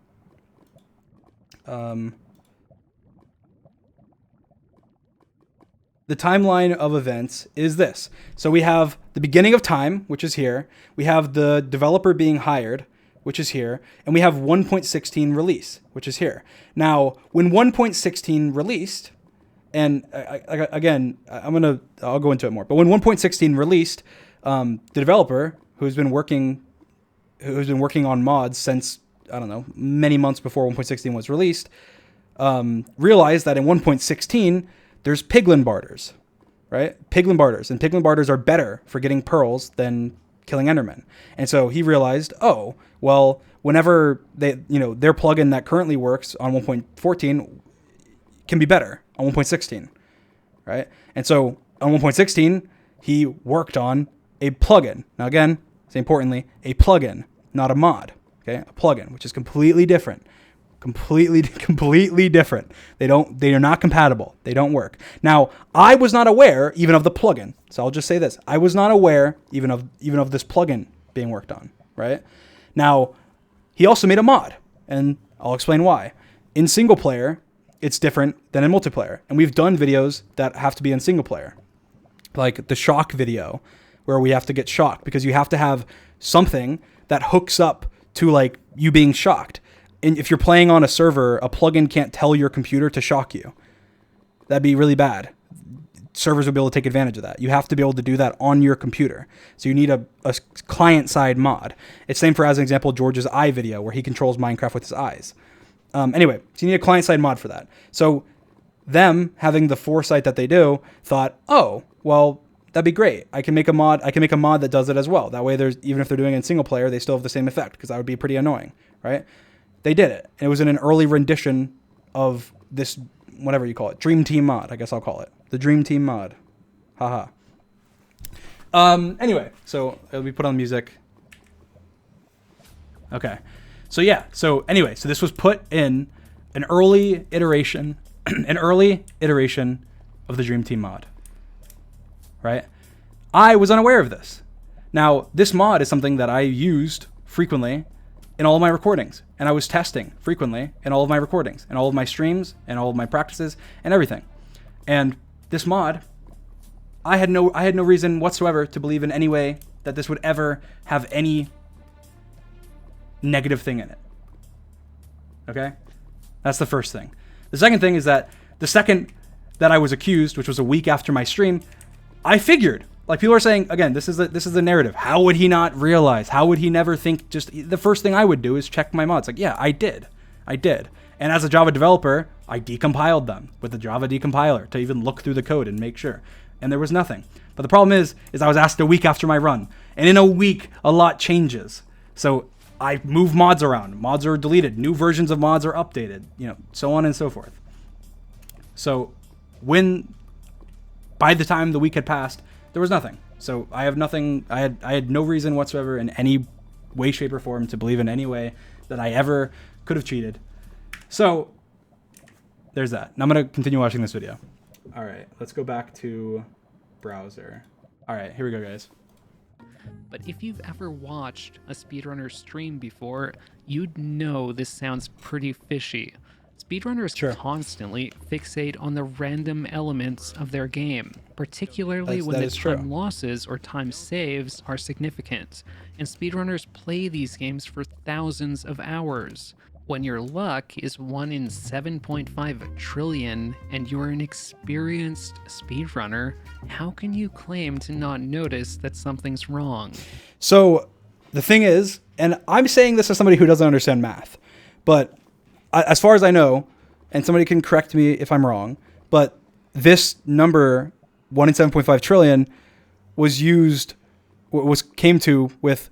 The timeline of events is this. So we have the beginning of time, which is here. We have the developer being hired, which is here. And we have 1.16 release, which is here. Now, when 1.16 released, and again, I'll go into it more, but when 1.16 released, the developer who's been working on mods since, I don't know, many months before 1.16 was released, realized that in 1.16, there's piglin barters, right? Piglin barters. And piglin barters are better for getting pearls than killing endermen. And so he realized, oh, well, whenever their plugin that currently works on 1.14 can be better on 1.16, right? And so on 1.16, he worked on a plugin. Now again, say importantly, a plugin, not a mod, okay? A plugin, which is completely different. Completely different. They are not compatible. They don't work. Now, I was not aware even of the plugin. So I'll just say this. I was not aware even of this plugin being worked on, right? Now, he also made a mod, and I'll explain why. In single player, it's different than in multiplayer. And we've done videos that have to be in single player. Like the shock video where we have to get shocked because you have to have something that hooks up to like you being shocked. And if you're playing on a server, a plugin can't tell your computer to shock you. That'd be really bad. Servers would be able to take advantage of that. You have to be able to do that on your computer. So you need a client-side mod. It's same for, as an example, George's eye video, where he controls Minecraft with his eyes. Anyway, so you need a client-side mod for that. So them, having the foresight that they do, thought, oh, well, that'd be great. I can make a mod that does it as well. That way, even if they're doing it in single player, they still have the same effect, because that would be pretty annoying, right? They did it. And it was in an early rendition of this, whatever you call it, Dream Team mod, I guess I'll call it. The Dream Team mod. Haha. Anyway, so it'll be put on music. Okay. So yeah, so anyway, so this was put in an early iteration of the Dream Team mod. Right? I was unaware of this. Now, this mod is something that I used frequently in all of my recordings, and I was testing frequently in all of my recordings, and all of my streams, and all of my practices, and everything. And this mod, I had no reason whatsoever to believe in any way that this would ever have any negative thing in it. Okay? That's the first thing. The second thing is that the second that I was accused, which was a week after my stream, I figured, like people are saying, again, this is the narrative. How would he not realize? How would he never think? Just the first thing I would do is check my mods. Like, yeah, I did. I did. And as a Java developer, I decompiled them with the Java decompiler to even look through the code and make sure. And there was nothing. But the problem is I was asked a week after my run. And in a week, a lot changes. So I move mods around. Mods are deleted. New versions of mods are updated. So on and so forth. So by the time the week had passed, there was nothing. So I have nothing. I had no reason whatsoever in any way, shape, or form to believe in any way that I ever could have cheated. So there's that. And I'm going to continue watching this video. All right, let's go back to browser. All right, here we go, guys. But if you've ever watched a speedrunner stream before, you'd know this sounds pretty fishy. Speedrunners constantly fixate on the random elements of their game, particularly when the time losses or time saves are significant, and speedrunners play these games for thousands of hours. When your luck is 1 in 7.5 trillion and you're an experienced speedrunner, how can you claim to not notice that something's wrong? So the thing is, and I'm saying this as somebody who doesn't understand math, but as far as I know, and somebody can correct me if I'm wrong, but this number, 1 in 7.5 trillion, came to with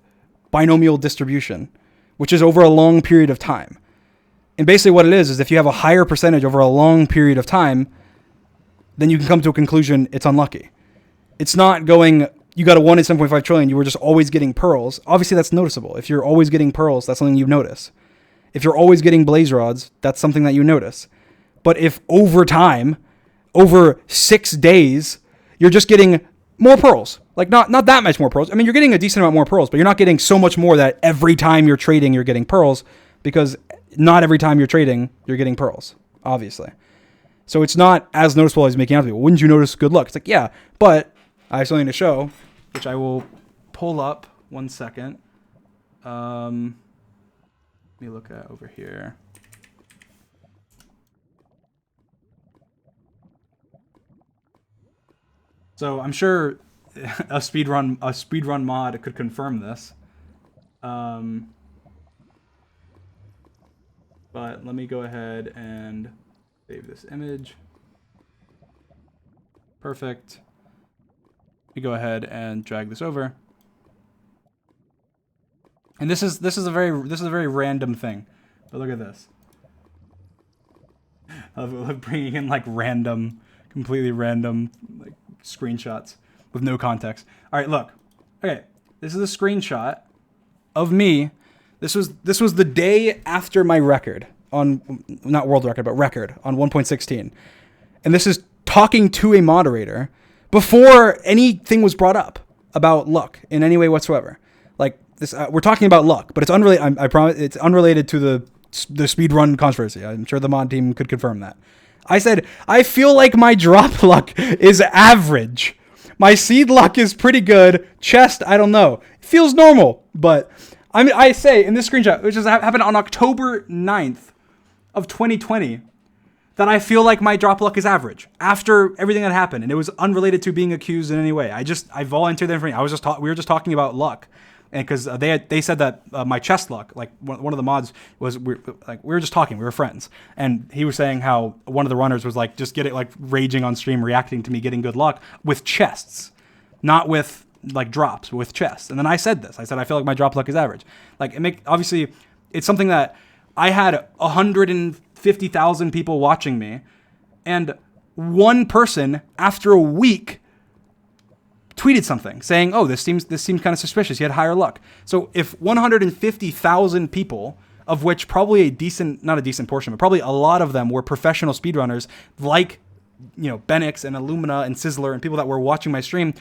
binomial distribution, which is over a long period of time. And basically what it is if you have a higher percentage over a long period of time, then you can come to a conclusion it's unlucky. It's not going, you got a 1 in 7.5 trillion, you were just always getting pearls. Obviously that's noticeable. If you're always getting pearls, that's something you notice. If you're always getting blaze rods, that's something that you notice. But if over time, over 6 days, you're just getting more pearls, like not that much more pearls. I mean, you're getting a decent amount more pearls, but you're not getting so much more that every time you're trading, you're getting pearls, because not every time you're trading, you're getting pearls, obviously. So it's not as noticeable as making out to be. Well, wouldn't you notice good luck? It's like, yeah, but I have something to show, which I will pull up 1 second. Let me look at over here. So I'm sure a speedrun mod could confirm this. But let me go ahead and save this image. Perfect. Let me go ahead and drag this over. And this is a very random thing. But look at this. Of bringing in like completely random like screenshots with no context. All right, look. Okay, this is a screenshot of me. This was the day after my record on, not world record, but record on 1.16. And this is talking to a moderator before anything was brought up about luck in any way whatsoever. Like this, we're talking about luck, but it's unrelated. I promise it's unrelated to the speedrun controversy. I'm sure the mod team could confirm that. I said, I feel like my drop luck is average. My seed luck is pretty good. Chest, I don't know. It feels normal, but I say in this screenshot, which happened on October 9th of 2020, that I feel like my drop luck is average after everything that happened, and it was unrelated to being accused in any way. I volunteered that information. We were just talking about luck, and because they said that my chest luck, like one of the mods was, we were just talking, we were friends, and he was saying how one of the runners was like just getting like raging on stream, reacting to me getting good luck with chests, not with like drops, but with chests. And then I said this. I said I feel like my drop luck is average. Like obviously, it's something that I had 150,000 people watching me, and one person after a week tweeted something saying, "Oh, this seems kind of suspicious. You had higher luck." So if 150,000 people, of which probably not a decent portion, but probably a lot of them were professional speedrunners, like Benix and Illumina and Sizzler and people that were watching my stream,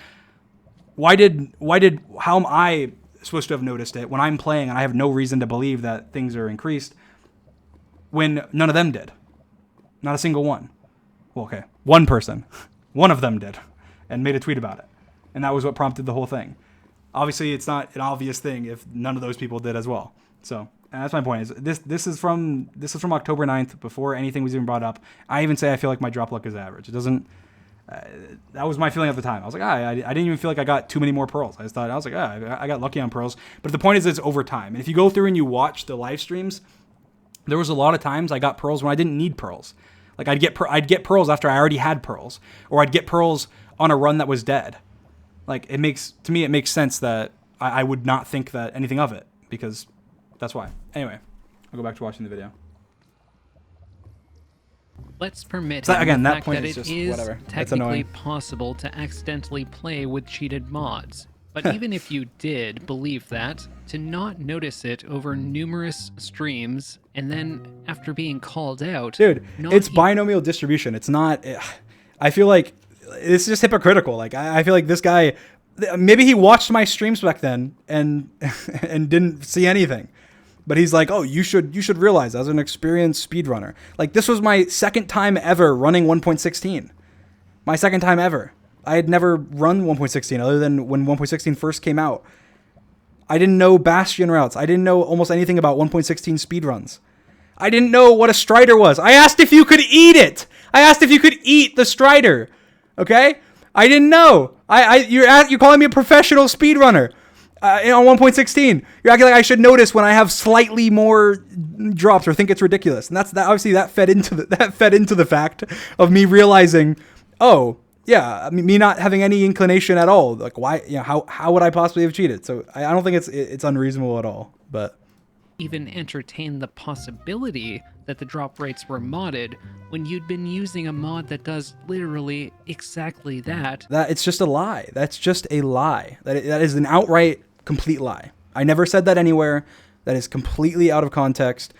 how am I supposed to have noticed it when I'm playing and I have no reason to believe that things are increased when none of them did? Not a single one. Well, okay, one person, one of them did, and made a tweet about it. And that was what prompted the whole thing. Obviously, it's not an obvious thing if none of those people did as well. So that's my point. Is this is from October 9th, before anything was even brought up. I even say I feel like my drop luck is average. It doesn't. That was my feeling at the time. I was like, I didn't even feel like I got too many more pearls. I was like, I got lucky on pearls. But the point is, it's over time. And if you go through and you watch the live streams, There was a lot of times I got pearls when I didn't need pearls. Like I'd get pearls after I already had pearls, or I'd get pearls on a run that was dead. Like it makes sense that I would not think that anything of it, because that's why. Anyway, I'll go back to watching the video. Let's permit So again, the that fact point that is it just is whatever. It's technically annoying. possible to accidentally play with cheated mods. But even if you did believe that, to not notice it over numerous streams and then after being called out, Dude, not it's binomial distribution. It's not. I feel like it's just hypocritical. Like I feel like this guy, maybe he watched my streams back then and and didn't see anything. But he's like, oh, you should realize as an experienced speedrunner. Like this was my second time ever running 1.16. My second time ever. I had never run 1.16 other than when 1.16 first came out. I didn't know Bastion routes. I didn't know almost anything about 1.16 speedruns. I didn't know what a strider was. I asked if you could eat it. I asked if you could eat the strider. Okay? I didn't know. You're calling me a professional speedrunner. On 1.16, you're acting like I should notice when I have slightly more drops or think it's ridiculous, and that obviously that fed into the fact of me realizing, oh yeah, I mean, me not having any inclination at all. Like why, how would I possibly have cheated? So I don't think it's unreasonable at all. But even entertain the possibility that the drop rates were modded when you'd been using a mod that does literally exactly that. That it's just a lie. That's just a lie. That is an outright complete lie. I never said that anywhere. That is completely out of context.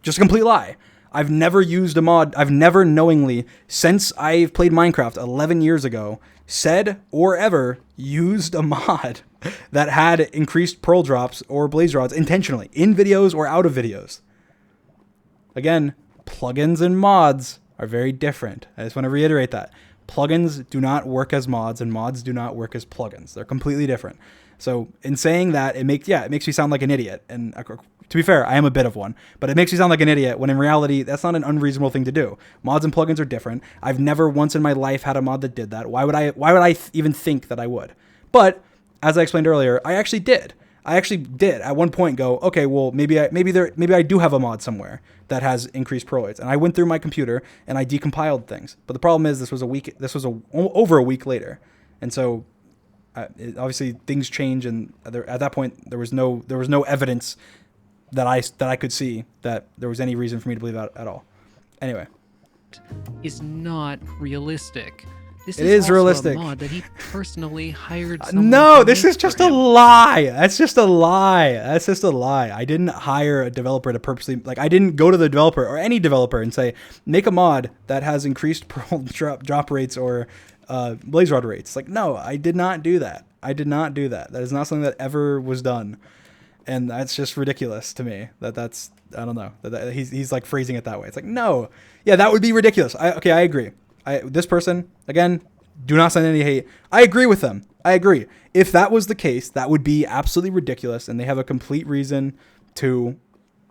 Just a complete lie. I've never used a mod. I've never knowingly, since I've played Minecraft 11 years ago, said or ever used a mod that had increased pearl drops or blaze rods intentionally in videos or out of videos. Again, plugins and mods are very different. I just want to reiterate that. Plugins do not work as mods and mods do not work as plugins. They're completely different. So in saying that, it makes me sound like an idiot. And to be fair, I am a bit of one, but it makes me sound like an idiot when in reality, that's not an unreasonable thing to do. Mods and plugins are different. I've never once in my life had a mod that did that. Why would I even think that I would? But as I explained earlier, I actually did. I actually did at one point go, okay, well, maybe I do have a mod somewhere that has increased pearl rates. And I went through my computer and I decompiled things. But the problem is this was over a week later. And so obviously things change, and at that point there was no evidence that I could see that there was any reason for me to believe that at all. Anyway, is not realistic. This it is also realistic. A mod that he personally hired someone no, to this make is just for a him. lie. That's just a lie. That's just a lie. I didn't hire a developer to purposely, I didn't go to the developer or any developer and say, make a mod that has increased pearl drop rates or blaze rod rates. No, I did not do that. I did not do that. That is not something that ever was done. And that's just ridiculous to me. That's I don't know. That he's phrasing it that way. It's no. Yeah, that would be ridiculous. I agree. This person, again, do not send any hate. I agree with them. I agree. If that was the case, that would be absolutely ridiculous, and they have a complete reason to,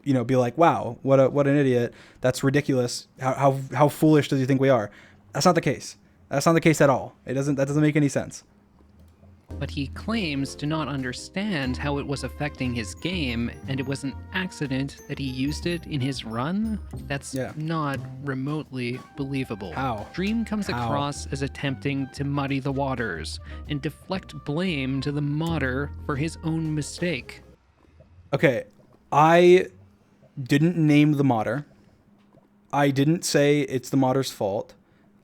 be like, wow, what an idiot. That's ridiculous. How foolish does he think we are? That's not the case. That's not the case at all. That doesn't make any sense. But he claims to not understand how it was affecting his game, and it was an accident that he used it in his run? That's not remotely believable. How? Dream comes across as attempting to muddy the waters and deflect blame to the modder for his own mistake. Okay, I didn't name the modder. I didn't say it's the modder's fault.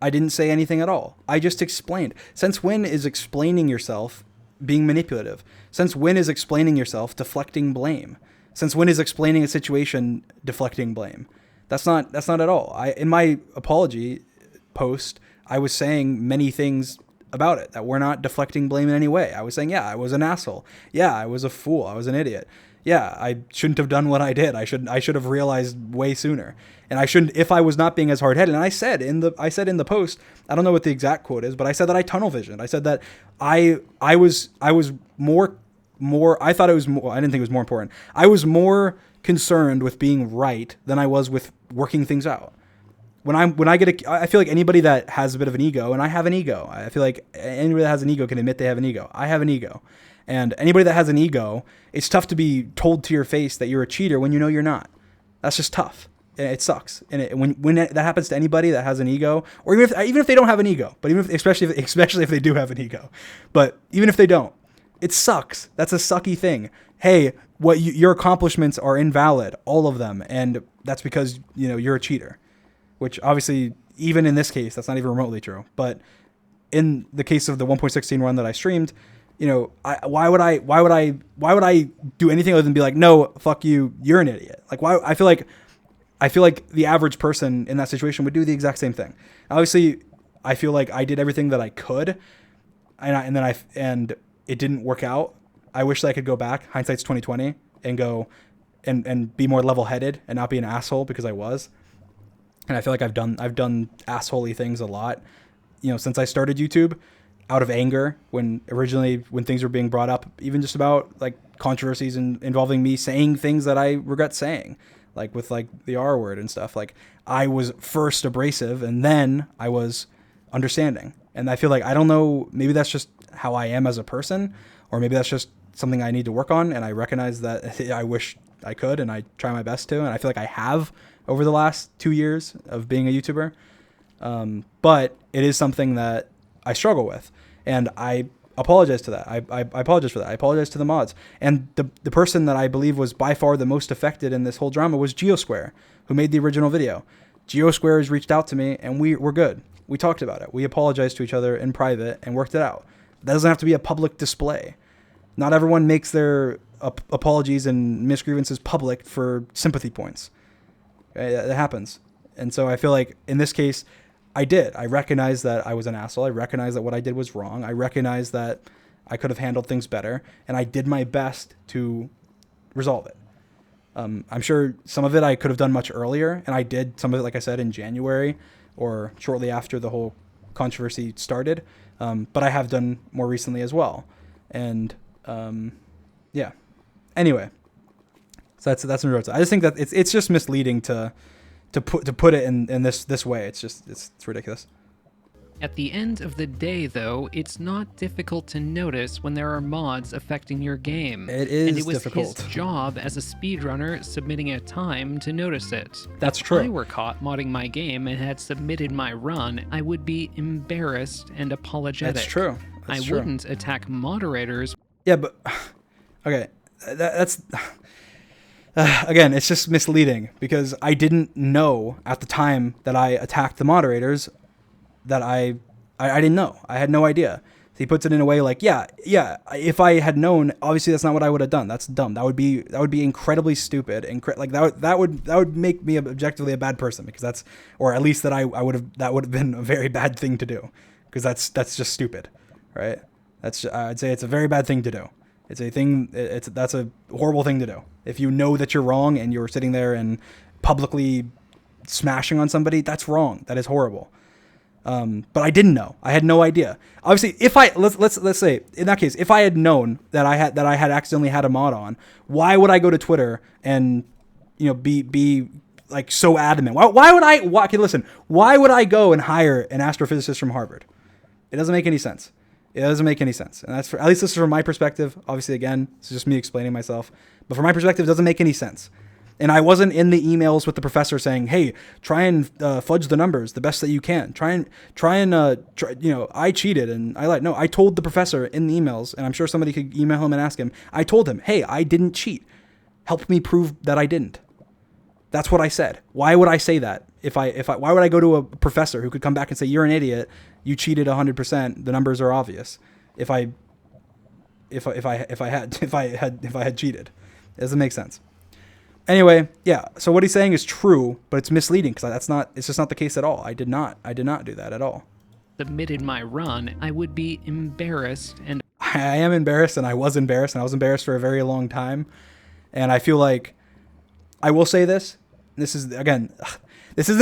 I didn't say anything at all. I just explained. Since when is explaining yourself being manipulative? Since when is explaining yourself deflecting blame? Since when is explaining a situation deflecting blame? That's not at all. In my apology post, I was saying many things about it that were not deflecting blame in any way. I was saying, yeah, I was an asshole. Yeah, I was a fool. I was an idiot. Yeah, I shouldn't have done what I did. I should have realized way sooner. And I shouldn't, if I was not being as hard-headed. And I said in the post, I don't know what the exact quote is, but I said that I tunnel visioned. I said that I was more, I thought it was more, I didn't think it was more important. I was more concerned with being right than I was with working things out. I feel like anybody that has a bit of an ego, and I have an ego. I feel like anybody that has an ego can admit they have an ego. I have an ego. And anybody that has an ego, it's tough to be told to your face that you're a cheater when you know you're not. That's just tough. And it sucks. And when that happens to anybody that has an ego, or even if they don't have an ego, but especially if they do have an ego, but even if they don't, it sucks. That's a sucky thing. Hey, your accomplishments are invalid, all of them, and that's because you're a cheater. Which obviously, even in this case, that's not even remotely true. But in the case of the 1.16 run that I streamed, why would I do anything other than be like, no, fuck you, you're an idiot? Like, why? I feel like the average person in that situation would do the exact same thing. Obviously, I feel like I did everything that I could, and it didn't work out. I wish that I could go back, hindsight's 2020, and go and be more level-headed and not be an asshole, because I was. And I feel like I've done assholey things a lot, since I started YouTube, out of anger when things were being brought up, even just about like controversies involving me saying things that I regret saying, like with like the R word and stuff. Like, I was first abrasive and then I was understanding. And I feel like, I don't know, maybe that's just how I am as a person, or maybe that's just something I need to work on. And I recognize that I wish I could, and I try my best to, and I feel like I have over the last 2 years of being a YouTuber. But it is something that I struggle with, and I apologize to that. I apologize for that. I apologize to the mods. And the person that I believe was by far the most affected in this whole drama was Geosquare, who made the original video. Geosquare has reached out to me, and we're good. We talked about it. We apologized to each other in private and worked it out. That doesn't have to be a public display. Not everyone makes their apologies and misgrievances public for sympathy points. It happens. And so I feel like in this case, I did. I recognize that I was an asshole. I recognize that what I did was wrong. I recognize that I could have handled things better, and I did my best to resolve it. I'm sure some of it I could have done much earlier, and I did some of it, like I said, in January or shortly after the whole controversy started. But I have done more recently as well. And yeah. Anyway, so that's in regards. I just think that it's just misleading to put it in this way. It's ridiculous. At the end of the day, though, it's not difficult to notice when there are mods affecting your game. It is and it was difficult. his job as a speedrunner submitting a time to notice it. That's if true. I were caught modding my game and had submitted my run, I would be embarrassed and apologetic. That's true. I wouldn't attack moderators. Yeah, but okay, that's again, it's just misleading, because I didn't know at the time that I attacked the moderators that I didn't know. I had no idea. So he puts it in a way like, yeah, if I had known, obviously that's not what I would have done. That's dumb. That would be incredibly stupid, and like that would make me objectively a bad person, because that's, or at least that that would have been a very bad thing to do, because that's just stupid, right? I'd say it's a very bad thing to do. That's a horrible thing to do. If you know that you're wrong and you're sitting there and publicly smashing on somebody, that's wrong. That is horrible. But I didn't know. I had no idea. Obviously, if let's say in that case, if I had known that I had accidentally had a mod on, why would I go to Twitter and be like so adamant? Okay, listen. Why would I go and hire an astrophysicist from Harvard? It doesn't make any sense. It doesn't make any sense. And at least this is from my perspective. Obviously, again, this is just me explaining myself. But from my perspective, it doesn't make any sense. And I wasn't in the emails with the professor saying, hey, try and fudge the numbers the best that you can. I cheated and I lied. No, I told the professor in the emails, and I'm sure somebody could email him and ask him. I told him, hey, I didn't cheat. Help me prove that I didn't. That's what I said. Why would I say that? Why would I go to a professor who could come back and say, you're an idiot, you cheated 100%, the numbers are obvious, if I had cheated? It doesn't make sense. Anyway, yeah, so what he's saying is true, but it's misleading, because it's just not the case at all. I did not do that at all. Submitted my run, I would be embarrassed, and I am embarrassed, and I was embarrassed for a very long time. And I feel like I will say this isn't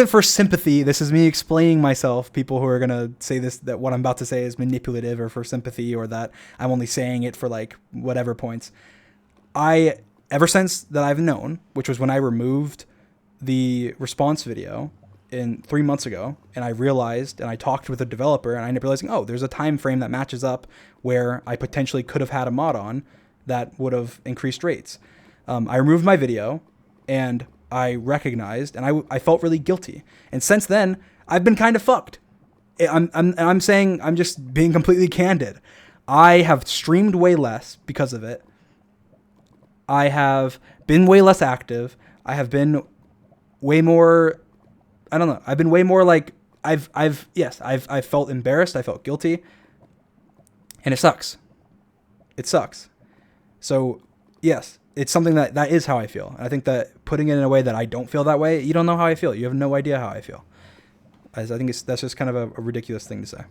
for sympathy. This is me explaining myself. People who are going to say that what I'm about to say is manipulative or for sympathy, or that I'm only saying it for like whatever points. Ever since that I've known, which was when I removed the response video 3 months ago, and I realized, and I talked with a developer, and I ended up realizing, oh, there's a time frame that matches up where I potentially could have had a mod on that would have increased rates. I removed my video, and I recognized, and I felt really guilty. And since then, I've been kind of fucked. I'm saying, I'm just being completely candid. I have streamed way less because of it. I have been way less active. I have been way more, I don't know. I've been way more like, I've felt embarrassed. I felt guilty. And it sucks. It sucks. So yes, it's something that is how I feel. And I think that putting it in a way that I don't feel that way, you don't know how I feel. You have no idea how I feel. I think that's just kind of a ridiculous thing to say.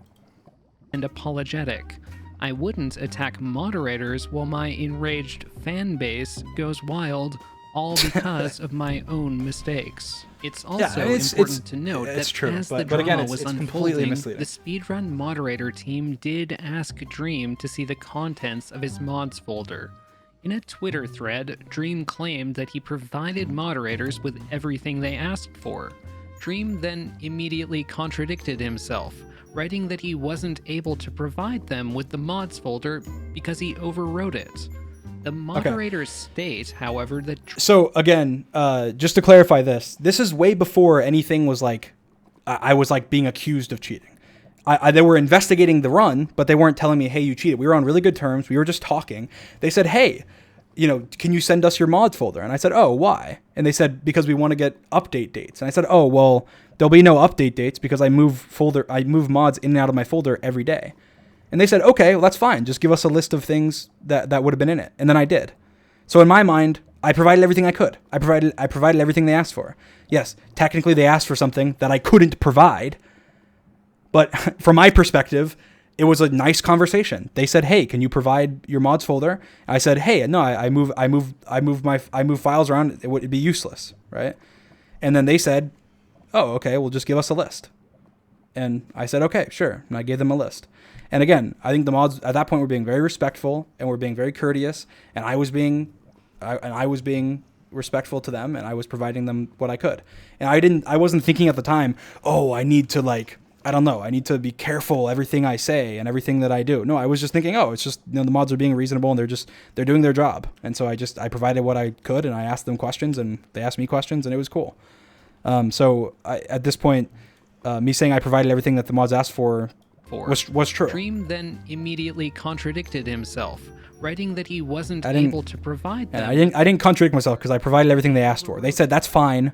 And apologetic. I wouldn't attack moderators while my enraged fan base goes wild, all because of my own mistakes. It's also important to note that true, as the drama again, was completely unfolding, misleading. the speedrun moderator team did ask Dream to see the contents of his mods folder. In a Twitter thread, Dream claimed that he provided moderators with everything they asked for. Dream then immediately contradicted himself, writing that he wasn't able to provide them with the mods folder because he overwrote it. The moderators state, however, that... So, again, just to clarify this is way before anything was like, I was like being accused of cheating. They were investigating the run, but they weren't telling me, hey, you cheated. We were on really good terms. We were just talking. They said, hey, can you send us your mods folder? And I said, oh, why? And they said, because we want to get update dates. And I said, oh, well, there'll be no update dates because I move mods in and out of my folder every day. And they said, okay, well, that's fine. Just give us a list of things that would have been in it. And then I did. So in my mind, I provided everything I could. I provided everything they asked for. Yes, technically they asked for something that I couldn't provide. But from my perspective, it was a nice conversation. They said, hey, can you provide your mods folder? I said, hey, no, I move files around. It would be useless, right? And then they said, oh, okay, well, just give us a list. And I said, okay, sure. And I gave them a list. And again, I think the mods at that point were being very respectful and were being very courteous. And I was being respectful to them, and I was providing them what I could. And I wasn't thinking at the time, oh, I need to I need to be careful everything I say and everything that I do. No, I was just thinking, oh, it's just, the mods are being reasonable and they're doing their job. And so I provided what I could, and I asked them questions and they asked me questions, and it was cool. So at this point, me saying I provided everything that the mods asked for was true. Dream then immediately contradicted himself, writing that he wasn't able to provide them. I didn't contradict myself because I provided everything they asked for. They said, that's fine.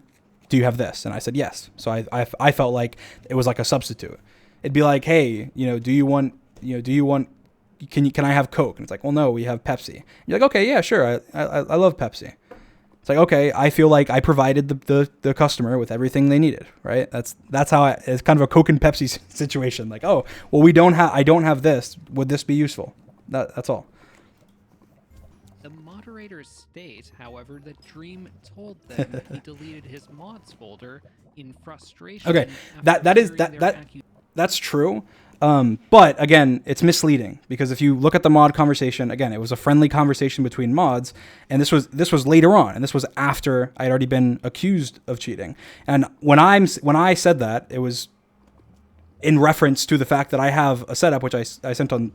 Do you have this? And I said, yes. So I felt like it was like a substitute. It'd be like, hey, can I have Coke? And it's like, well, no, we have Pepsi. And you're like, okay, yeah, sure. I love Pepsi. It's like, okay, I feel like I provided the customer with everything they needed, right? That's how it's kind of a Coke and Pepsi situation. Like, oh, well, I don't have this. Would this be useful? That's all. The moderators state, however, that Dream told them he deleted his mods folder in frustration. Okay, that's true. But again, it's misleading because if you look at the mod conversation, again, it was a friendly conversation between mods, and this was later on, and this was after I'd already been accused of cheating. And when I said that, it was in reference to the fact that I have a setup, which I sent on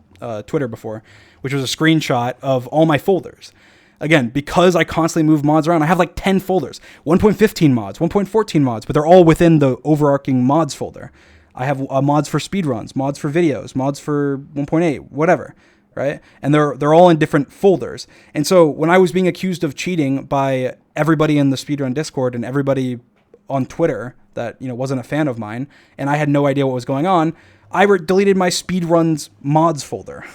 Twitter before, which was a screenshot of all my folders. Again, because I constantly move mods around, I have like 10 folders, 1.15 mods, 1.14 mods, but they're all within the overarching mods folder. I have mods for speedruns, mods for videos, mods for 1.8, whatever, right? And they're all in different folders. And so when I was being accused of cheating by everybody in the speedrun Discord and everybody on Twitter that wasn't a fan of mine, and I had no idea what was going on, I deleted my speedruns mods folder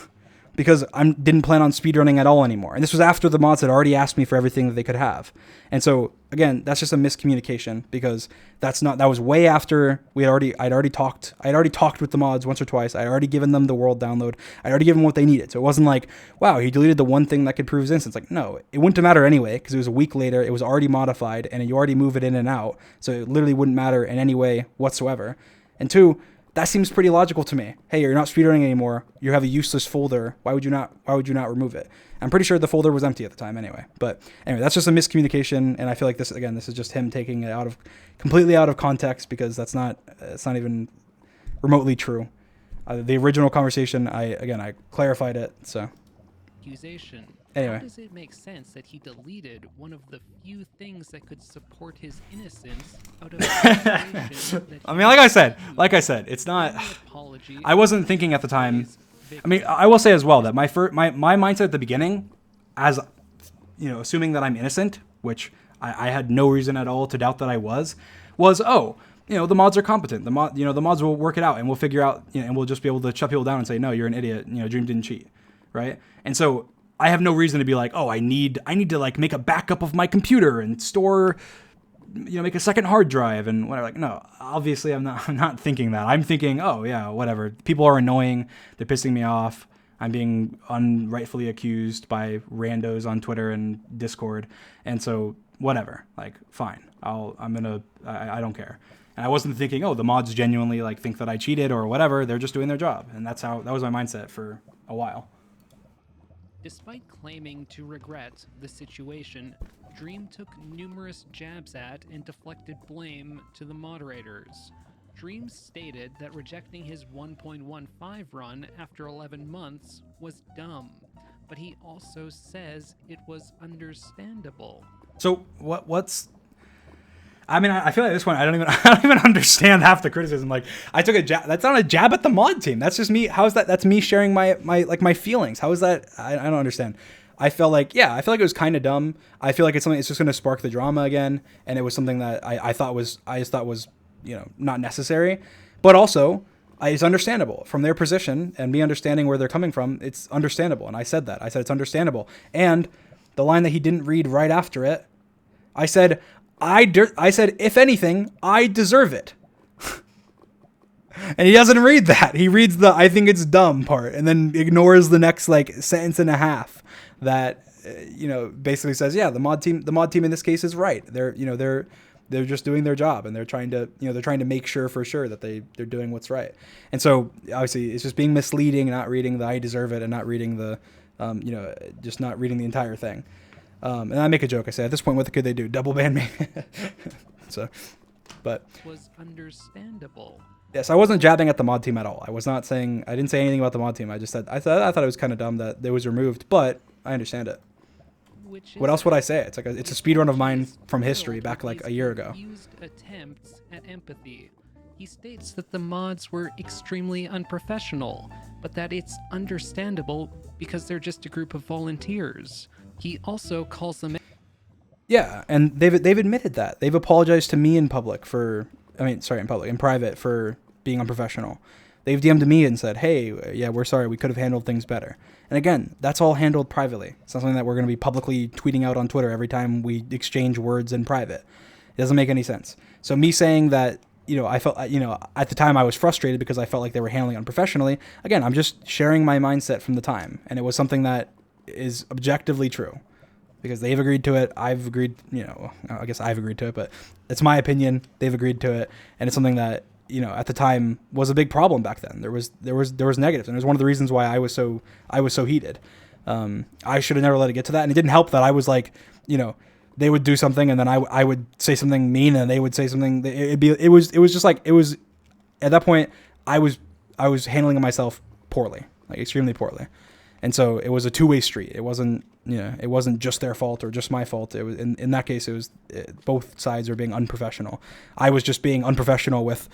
because I didn't plan on speedrunning at all anymore. And this was after the mods had already asked me for everything that they could have. And so again, that's just a miscommunication because that was way after I'd already talked with the mods once or twice. I'd already given them the world download. I'd already given them what they needed. So it wasn't like, wow, he deleted the one thing that could prove his innocence. Like, no, it wouldn't matter anyway because it was a week later. It was already modified and you already move it in and out. So it literally wouldn't matter in any way whatsoever. And two, that seems pretty logical to me. Hey, you're not speedrunning anymore. You have a useless folder. Why would you not remove it? I'm pretty sure the folder was empty at the time anyway. But anyway, that's just a miscommunication, and I feel like this is just him taking it completely out of context because it's not even remotely true. The original conversation, I clarified it. So accusation. Anyway. How does it make sense that he deleted one of the few things that could support his innocence out of a situation that I mean, like I said, it's not. I wasn't thinking at the time. I mean, I will say as well that my mindset at the beginning, as you know, assuming that I'm innocent, which I had no reason at all to doubt that I was oh, you know, the mods are competent. The mods will work it out, and we'll figure out, you know, and we'll just be able to shut people down and say, no, you're an idiot. You know, Dream didn't cheat, right? And so I have no reason to be like, oh, I need to like make a backup of my computer and store, you know, make a second hard drive and whatever. Like, no, obviously I'm not thinking that. I'm thinking, oh yeah, whatever. People are annoying. They're pissing me off. I'm being unrightfully accused by randos on Twitter and Discord. And so whatever, like, fine. I don't care. And I wasn't thinking, oh, the mods genuinely like think that I cheated or whatever. They're just doing their job. And that was my mindset for a while. Despite claiming to regret the situation, Dream took numerous jabs at and deflected blame to the moderators. Dream stated that rejecting his 1.15 run after 11 months was dumb, but he also says it was understandable. So what's... I mean, I feel like at this point, I don't even understand half the criticism. Like, I took a jab. That's not a jab at the mod team. That's just me. How is that? That's me sharing my feelings. How is that? I don't understand. I felt like it was kind of dumb. I feel like it's something. It's just going to spark the drama again, and it was something that I just thought was you know, not necessary, but also it's understandable from their position and me understanding where they're coming from. It's understandable, and I said that. I said it's understandable, and the line that he didn't read right after it, I said, if anything, I deserve it. And he doesn't read that. He reads the "I think it's dumb" part and then ignores the next like sentence and a half that you know, basically says, yeah, the mod team in this case is right. They're just doing their job, and they're trying to make sure for sure that they're doing what's right. And so obviously it's just being misleading, not reading the "I deserve it" and not reading the just not reading the entire thing. And I make a joke. I say, at this point, what could they do? Double ban me? So, but it was understandable. Yes, I wasn't jabbing at the mod team at all. I didn't say anything about the mod team. I just said I thought it was kind of dumb that it was removed, but I understand it. What else would I say? It's a speedrun of mine from history back like a year ago. Used attempts at empathy. He states that the mods were extremely unprofessional, but that it's understandable because they're just a group of volunteers. He also calls them... Yeah, and they've admitted that. They've apologized to me in private for being unprofessional. They've DM'd me and said, hey, yeah, we're sorry, we could have handled things better. And again, that's all handled privately. It's not something that we're going to be publicly tweeting out on Twitter every time we exchange words in private. It doesn't make any sense. So me saying that, you know, I felt, you know, at the time I was frustrated because I felt like they were handling it unprofessionally. Again, I'm just sharing my mindset from the time. And it was something that is objectively true because they've agreed to it. I've agreed, you know, I guess I've agreed to it, but it's my opinion. They've agreed to it. And it's something that, you know, at the time was a big problem back then. There was negatives, and it was one of the reasons why I was so heated. I should have never let it get to that, and it didn't help that I was like, you know, they would do something, and then I would say something mean, and they would say something. It was just like it was. At that point, I was handling myself poorly, like extremely poorly, and so it was a two-way street. It wasn't, you know, it wasn't just their fault or just my fault. It was in that case, it was both sides were being unprofessional. I was just being unprofessional with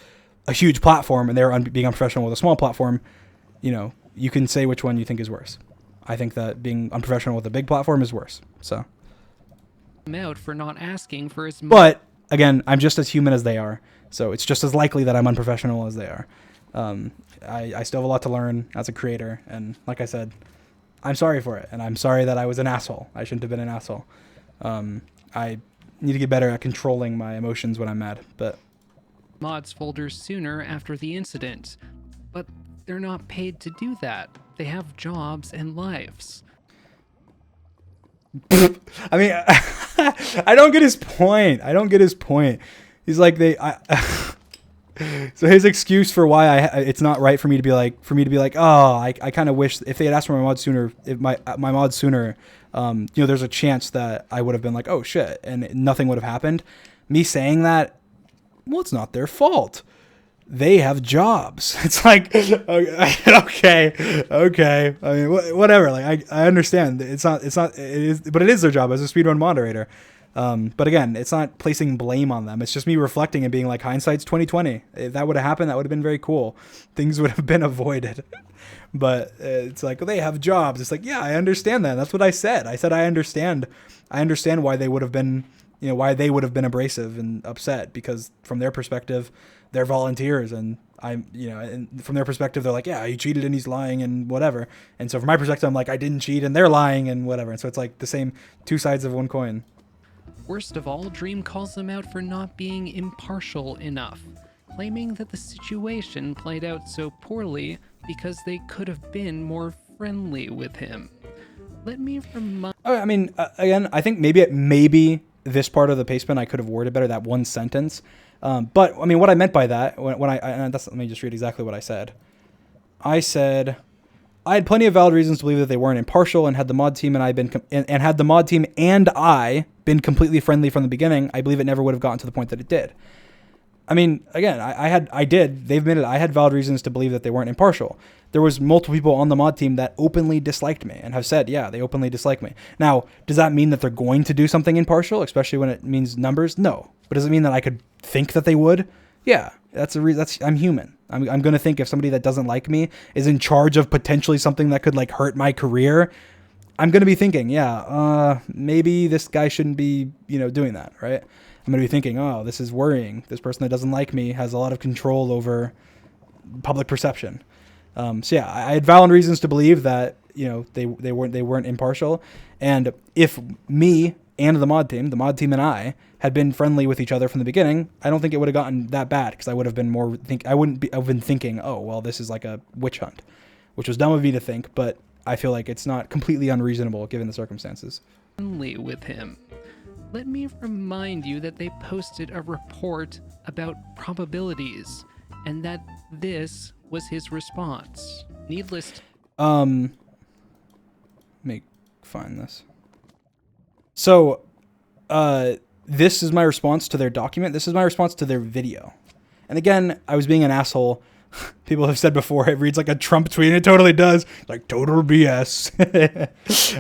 a huge platform, and they're being unprofessional with a small platform. You know, you can say which one you think is worse. I think that being unprofessional with a big platform is worse. So, out for not asking for his. But again, I'm just as human as they are, so it's just as likely that I'm unprofessional as they are. I still have a lot to learn as a creator, and like I said, I'm sorry for it, and I'm sorry that I was an asshole. I shouldn't have been an asshole. I need to get better at controlling my emotions when I'm mad, but. Mods folders sooner after the incident, but they're not paid to do that. They have jobs and lives. I mean, I don't get his point. He's like so his excuse for why it's not right for me to be like, oh, I kind of wish if they had asked for my mod sooner, if my mod sooner, you know, there's a chance that I would have been like, oh shit, and nothing would have happened. Me saying that, well, it's not their fault. they have jobs. It's like, okay. I mean, whatever. Like, I understand. It is, but it is their job as a speedrun moderator. But again, it's not placing blame on them. It's just me reflecting and being like, hindsight's 2020. If that would have happened, that would have been very cool. Things would have been avoided. But it's like, well, they have jobs. It's like, yeah, I understand that. That's what I said. I said I understand. I understand why they would have been, why they would have been abrasive and upset, because from their perspective, they're volunteers, and and from their perspective, they're like, yeah, he cheated and he's lying and whatever. And so from my perspective, I'm like, I didn't cheat and they're lying and whatever. And so it's like the same two sides of one coin. Worst of all, Dream calls them out for not being impartial enough, claiming that the situation played out so poorly because they could have been more friendly with him. Let me remind... I mean, again, I think maybe this part of the pastebin I could have worded better, that one sentence. But, I mean, what I meant by that, let me just read exactly what I said. I said, I had plenty of valid reasons to believe that they weren't impartial, and had the mod team and I been completely friendly from the beginning, I believe it never would have gotten to the point that it did. I mean, again, they've admitted I had valid reasons to believe that they weren't impartial. There was multiple people on the mod team that openly disliked me and have said, yeah, they openly dislike me. Now, does that mean that they're going to do something impartial, especially when it means numbers? No. But does it mean that I could think that they would? Yeah, I'm human. I'm going to think if somebody that doesn't like me is in charge of potentially something that could like hurt my career, I'm going to be thinking, yeah, maybe this guy shouldn't be, doing that, right? I'm going to be thinking, oh, this is worrying. This person that doesn't like me has a lot of control over public perception. So yeah, I had valid reasons to believe that, they weren't impartial. And if me and the mod team and I had been friendly with each other from the beginning, I don't think it would have gotten that bad, because I would have been I've been thinking, oh, well, this is like a witch hunt, which was dumb of me to think, but I feel like it's not completely unreasonable given the circumstances. Friendly with him. Let me remind you that they posted a report about probabilities, and that this was his response. Needless to... Find this. So, this is my response to their document. This is my response to their video. And again, I was being an asshole. People have said before, it reads like a Trump tweet, and it totally does. Like, total BS.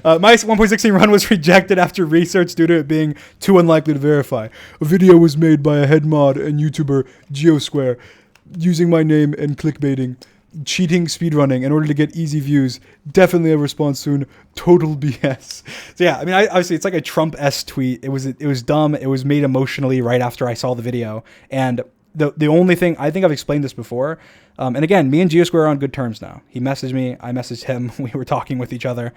My 1.16 run was rejected after research due to it being too unlikely to verify. A video was made by a head mod and YouTuber, Geosquare, using my name and clickbaiting, cheating speedrunning in order to get easy views. Definitely a response soon. Total BS. So yeah, I mean, obviously it's like a Trump-esque tweet. It was dumb. It was made emotionally right after I saw the video. And the only thing, I think I've explained this before, and again, me and Geosquare are on good terms now. He messaged me, I messaged him, we were talking with each other.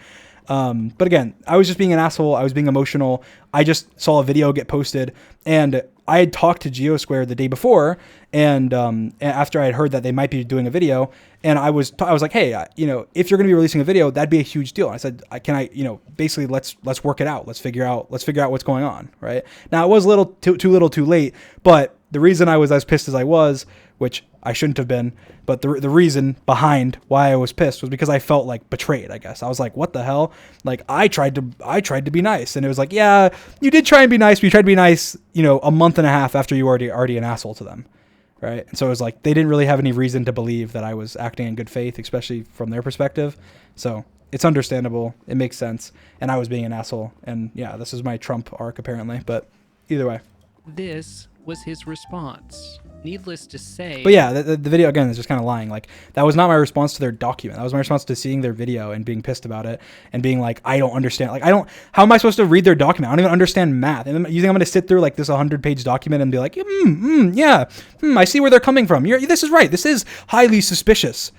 But again, I was just being an asshole. I was being emotional. I just saw a video get posted, and I had talked to Geosquare the day before, and after I had heard that they might be doing a video, and I was like, hey, if you're going to be releasing a video, that'd be a huge deal. And I said, basically let's work it out. Let's figure out what's going on, right? Now it was a little too late, but the reason I was as pissed as I was, which I shouldn't have been, but the reason behind why I was pissed was because I felt like betrayed, I guess. I was like, what the hell? Like, I tried to be nice. And it was like, yeah, you did try and be nice, but you tried to be nice, a month and a half after you were already an asshole to them, right? And so it was like, they didn't really have any reason to believe that I was acting in good faith, especially from their perspective. So it's understandable. It makes sense. And I was being an asshole. And yeah, this is my Trump arc apparently, but either way. This was his response. Needless to say... But yeah, the video, again, is just kind of lying. Like, that was not my response to their document. That was my response to seeing their video and being pissed about it and being like, I don't understand. Like, how am I supposed to read their document? I don't even understand math. And you think I'm going to sit through like this 100-page document and be like, I see where they're coming from. This is right. This is highly suspicious.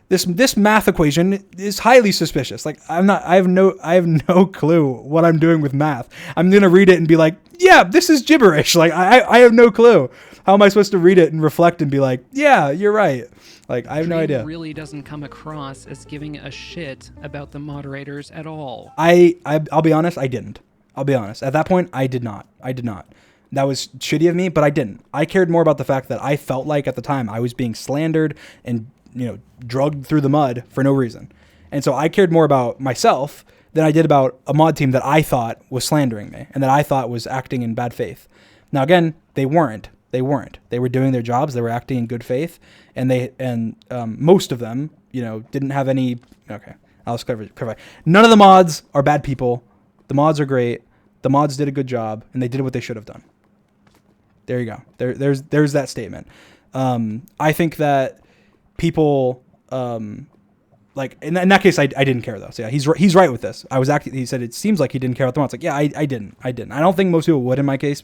This math equation is highly suspicious. Like, I have no clue what I'm doing with math. I'm going to read it and be like, yeah, this is gibberish. Like, I have no clue. How am I supposed to read it and reflect and be like, yeah, you're right? Like, I have no idea. Really doesn't come across as giving a shit about the moderators at all. I'll be honest, I didn't. I'll be honest. At that point, I did not. That was shitty of me, but I didn't. I cared more about the fact that I felt like at the time I was being slandered and, drugged through the mud for no reason. And so I cared more about myself than I did about a mod team that I thought was slandering me and that I thought was acting in bad faith. Now, again, they weren't. They weren't. They were doing their jobs. They were acting in good faith, and most of them, didn't have any. Okay, I'll just clarify. None of the mods are bad people. The mods are great. The mods did a good job, and they did what they should have done. There you go. There's that statement. I think that people, like in that case, I didn't care though. So yeah, he's right with this. He said it seems like he didn't care about the mods. Like, yeah, I didn't. I don't think most people would in my case,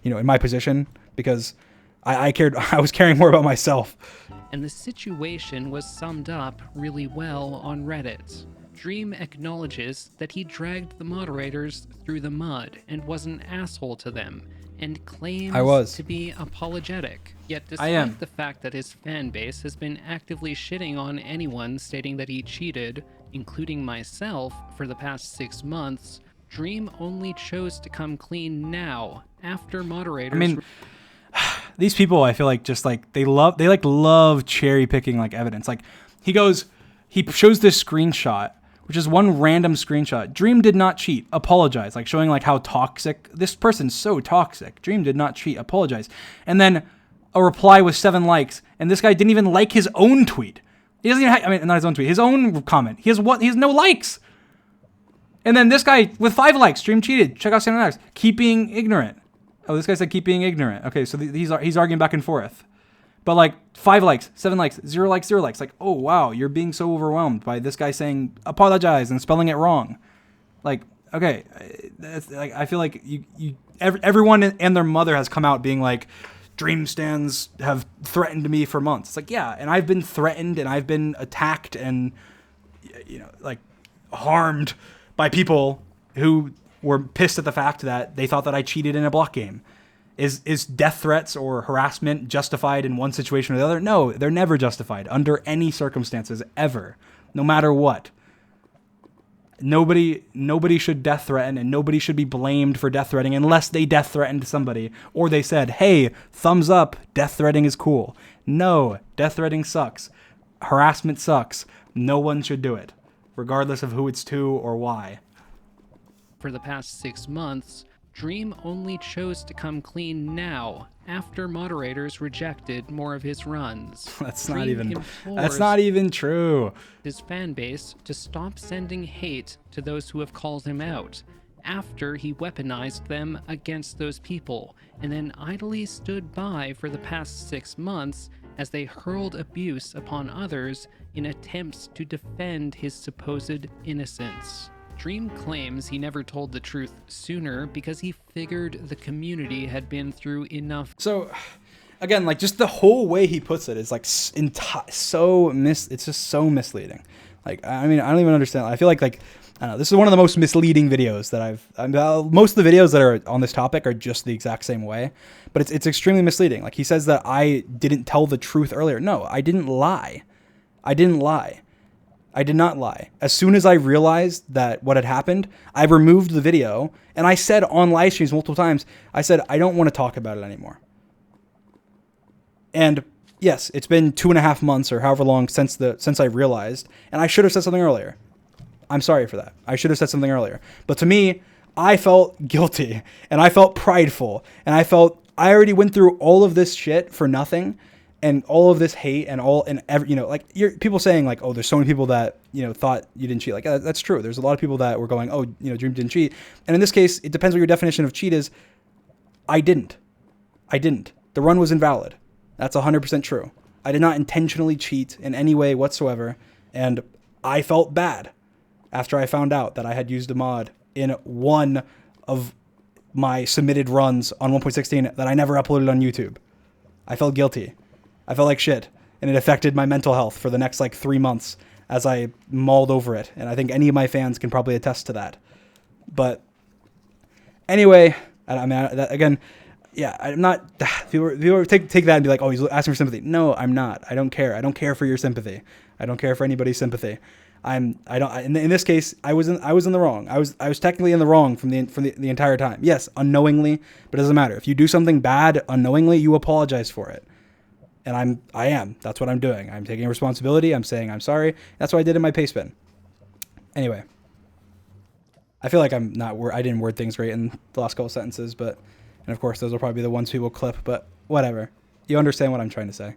in my position, because I cared. I was caring more about myself. And the situation was summed up really well on Reddit. Dream acknowledges that he dragged the moderators through the mud and was an asshole to them, and claims to be apologetic. Yet despite the fact that his fan base has been actively shitting on anyone stating that he cheated, including myself, for the past 6 months, Dream only chose to come clean now, after moderators... these people, I feel like, just like, they love cherry picking like evidence. Like, he shows this screenshot, which is one random screenshot. Dream did not cheat. Apologize. Like, showing like how toxic this person's so toxic. Dream did not cheat. Apologize. And then a reply with 7 likes, and this guy didn't even like his own tweet. He doesn't even not his own tweet, his own comment. He has no likes. And then this guy with 5 likes, Dream cheated. Check out 7 likes. Keep being ignorant. Oh, this guy said keep being ignorant. Okay, so he's arguing back and forth. But like 5 likes, 7 likes, 0 likes, 0 likes. Like, oh wow, you're being so overwhelmed by this guy saying apologize and spelling it wrong. Like, okay, that's, like, I feel like everyone and their mother has come out being like, Dream stands have threatened me for months. It's like, yeah, and I've been threatened and I've been attacked and like harmed by people who were pissed at the fact that they thought that I cheated in a block game. Is death threats or harassment justified in one situation or the other? No, they're never justified under any circumstances, ever, no matter what. Nobody should death threaten, and nobody should be blamed for death threatening unless they death threatened somebody or they said, hey, thumbs up, death threatening is cool. No, death threatening sucks. Harassment sucks. No one should do it, regardless of who it's to or why. For the past 6 months, Dream only chose to come clean now, after moderators rejected more of his runs. That's not even true. His fan base to stop sending hate to those who have called him out, after he weaponized them against those people, and then idly stood by for the past 6 months as they hurled abuse upon others in attempts to defend his supposed innocence. Dream claims he never told the truth sooner because he figured the community had been through enough. So, again, like, just the whole way he puts it is like it's just so misleading. Like, I don't even understand. I feel like I don't know. This is one of the most misleading videos that most of the videos that are on this topic are just the exact same way, but it's extremely misleading. Like, he says that I didn't tell the truth earlier. No, I didn't lie. I did not lie. As soon as I realized that what had happened, I removed the video, and I said on live streams multiple times, I said, I don't want to talk about it anymore. And yes, it's been 2.5 months or however long since I realized, and I should have said something earlier. I'm sorry for that. I should have said something earlier. But to me, I felt guilty, and I felt prideful, and I already went through all of this shit for nothing. And all of this hate people saying like, oh, there's so many people that, thought you didn't cheat. Like, that's true. There's a lot of people that were going, oh, Dream didn't cheat. And in this case, it depends what your definition of cheat is. I didn't. The run was invalid. That's 100% true. I did not intentionally cheat in any way whatsoever. And I felt bad after I found out that I had used a mod in one of my submitted runs on 1.16 that I never uploaded on YouTube. I felt guilty. I felt like shit, and it affected my mental health for the next 3 months as I mulled over it. And I think any of my fans can probably attest to that. But anyway, I'm not. People take that and be like, oh, he's asking for sympathy. No, I'm not. I don't care. I don't care for your sympathy. I don't care for anybody's sympathy. In this case, I was in the wrong. I was technically in the wrong from the entire time. Yes, unknowingly, but it doesn't matter. If you do something bad unknowingly, you apologize for it. And I am. That's what I'm doing. I'm taking responsibility. I'm saying I'm sorry. That's what I did in my paste bin. Anyway, I feel like I didn't word things great in the last couple sentences, but And of course, those will probably be the ones people clip, but whatever. You understand what I'm trying to say.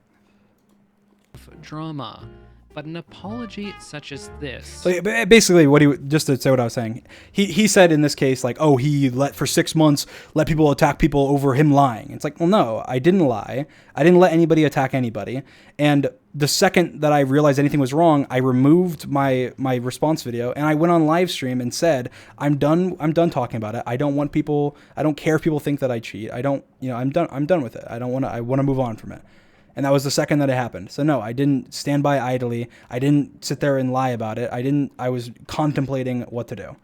Drama. But an apology such as this. So basically, just to say what I was saying, he said in this case, like, oh, he for 6 months let people attack people over him lying. It's like, well, no, I didn't lie. I didn't let anybody attack anybody. And the second that I realized anything was wrong, I removed my response video and I went on live stream and said, I'm done talking about it. I don't care if people think that I cheat. I'm done with it. I want to move on from it. And that was the second that it happened. So no, I didn't stand by idly. I didn't sit there and lie about it. I was contemplating what to do.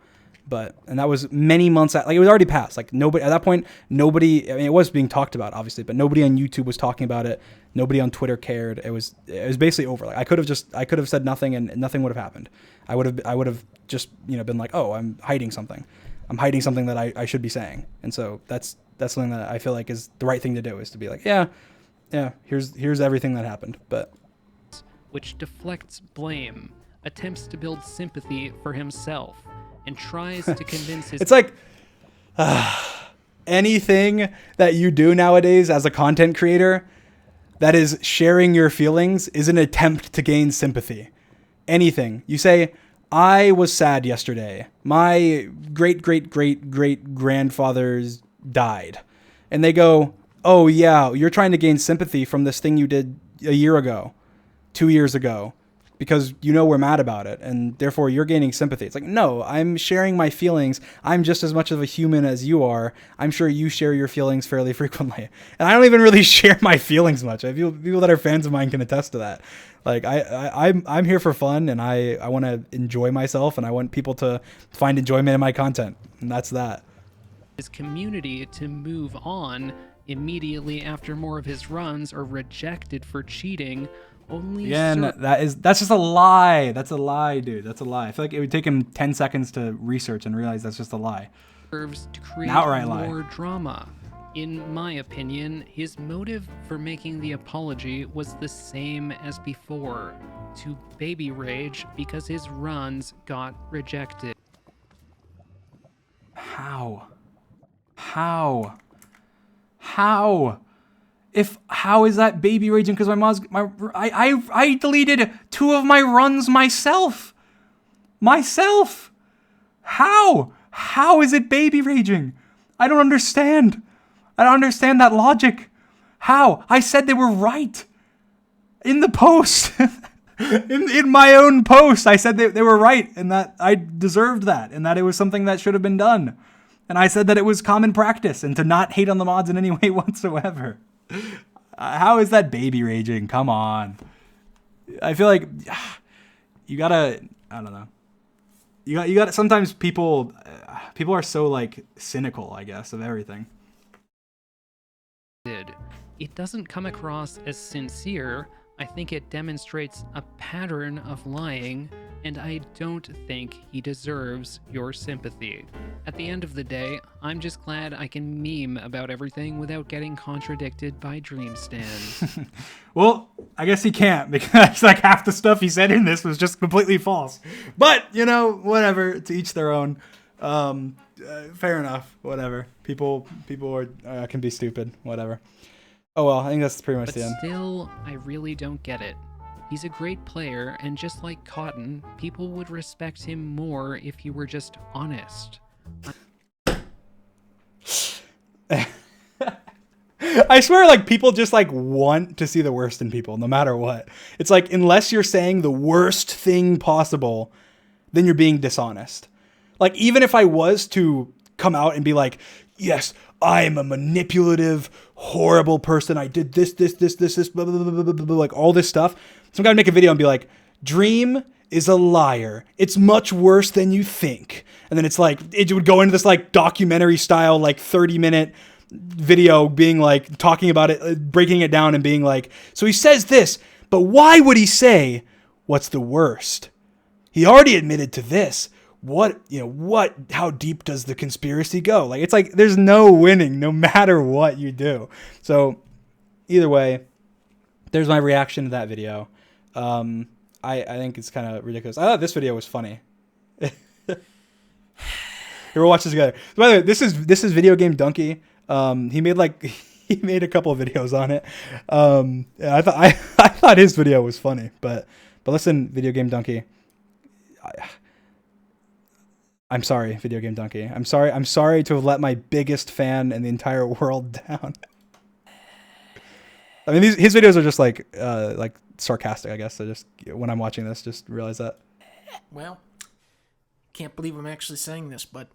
And that was many months out. Like, it was already past. Like, nobody at that point, I mean, it was being talked about, obviously, but nobody on YouTube was talking about it. Nobody on Twitter cared. It was basically over. Like, I could have said nothing and nothing would have happened. I would have just, been like, oh, I'm hiding something. I'm hiding something that I should be saying. And so that's something that I feel like is the right thing to do, is to be like, yeah, here's everything that happened. But which deflects blame, attempts to build sympathy for himself, and tries to convince his... It's like anything that you do nowadays as a content creator that is sharing your feelings is an attempt to gain sympathy. Anything. You say, I was sad yesterday. My great-great-great-great-grandfathers died. And they go, oh yeah, you're trying to gain sympathy from this thing you did a year ago, 2 years ago, because we're mad about it, and therefore you're gaining sympathy. It's like, no, I'm sharing my feelings. I'm just as much of a human as you are. I'm sure you share your feelings fairly frequently. And I don't even really share my feelings much. People that are fans of mine can attest to that. Like, I'm here for fun, and I want to enjoy myself, and I want people to find enjoyment in my content, and that's that. His community to move on immediately after more of his runs are rejected for cheating. That's just a lie. That's a lie, dude. That's a lie. I feel like it would take him 10 seconds to research and realize that's just a lie. Serves to create more drama. In my opinion, his motive for making the apology was the same as before, to baby rage because his runs got rejected. How? How is that baby raging? Because I deleted 2 of my runs myself. How is it baby raging? I don't understand. I don't understand that logic. How? I said they were right in the post. in my own post, I said they were right, and that I deserved that, and that it was something that should have been done. And I said that it was common practice and to not hate on the mods in any way whatsoever. How is that baby raging? Come on. I feel like you gotta, I don't know. You got sometimes people are so like cynical, I guess, of everything. It doesn't come across as sincere. I think it demonstrates a pattern of lying, and I don't think he deserves your sympathy. At the end of the day, I'm just glad I can meme about everything without getting contradicted by Dreamstan. Well, I guess he can't, because like half the stuff he said in this was just completely false. But, whatever, to each their own. Fair enough, whatever. People are can be stupid, whatever. Oh well, I think that's pretty much the end. Still, I really don't get it. He's a great player, and just like Cotton, people would respect him more if he were just honest. I swear, like, people just like want to see the worst in people, no matter what. It's like, unless you're saying the worst thing possible, then you're being dishonest. Like, even if I was to come out and be like, yes, I am a manipulative, horrible person. I did this, blah, blah, blah, blah, blah, like all this stuff. Some guy would make a video and be like, Dream is a liar. It's much worse than you think. And then it's like, it would go into this like documentary style, like 30-minute video being like, talking about it, breaking it down and being like, so he says this, but why would he say what's the worst? He already admitted to this. How deep does the conspiracy go? Like, it's like, there's no winning no matter what you do. So either way, there's my reaction to that video. I think it's kind of ridiculous. I thought this video was funny. Here, we'll watch this together. By the way, this is Video Game Donkey. He made like he made a couple of videos on it. I thought I thought his video was funny, but listen, Video Game Donkey. I'm sorry, Video Game Donkey. I'm sorry to have let my biggest fan in the entire world down. I mean, his videos are just like sarcastic, I guess. I just, when I'm watching this, just realize that. Well, can't believe I'm actually saying this, but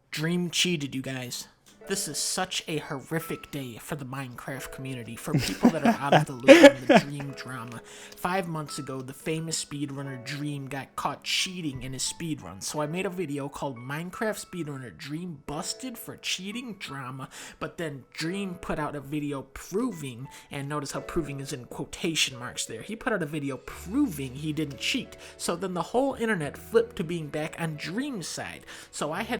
Dream cheated, you guys. This is such a horrific day for the Minecraft community, for people that are out of the loop on the Dream drama. 5 months ago, the famous speedrunner Dream got caught cheating in his speedrun, so I made a video called Minecraft Speedrunner Dream Busted for Cheating Drama, but then Dream put out a video proving, and notice how proving is in quotation marks there, he put out a video proving he didn't cheat, so then the whole internet flipped to being back on Dream's side, so I had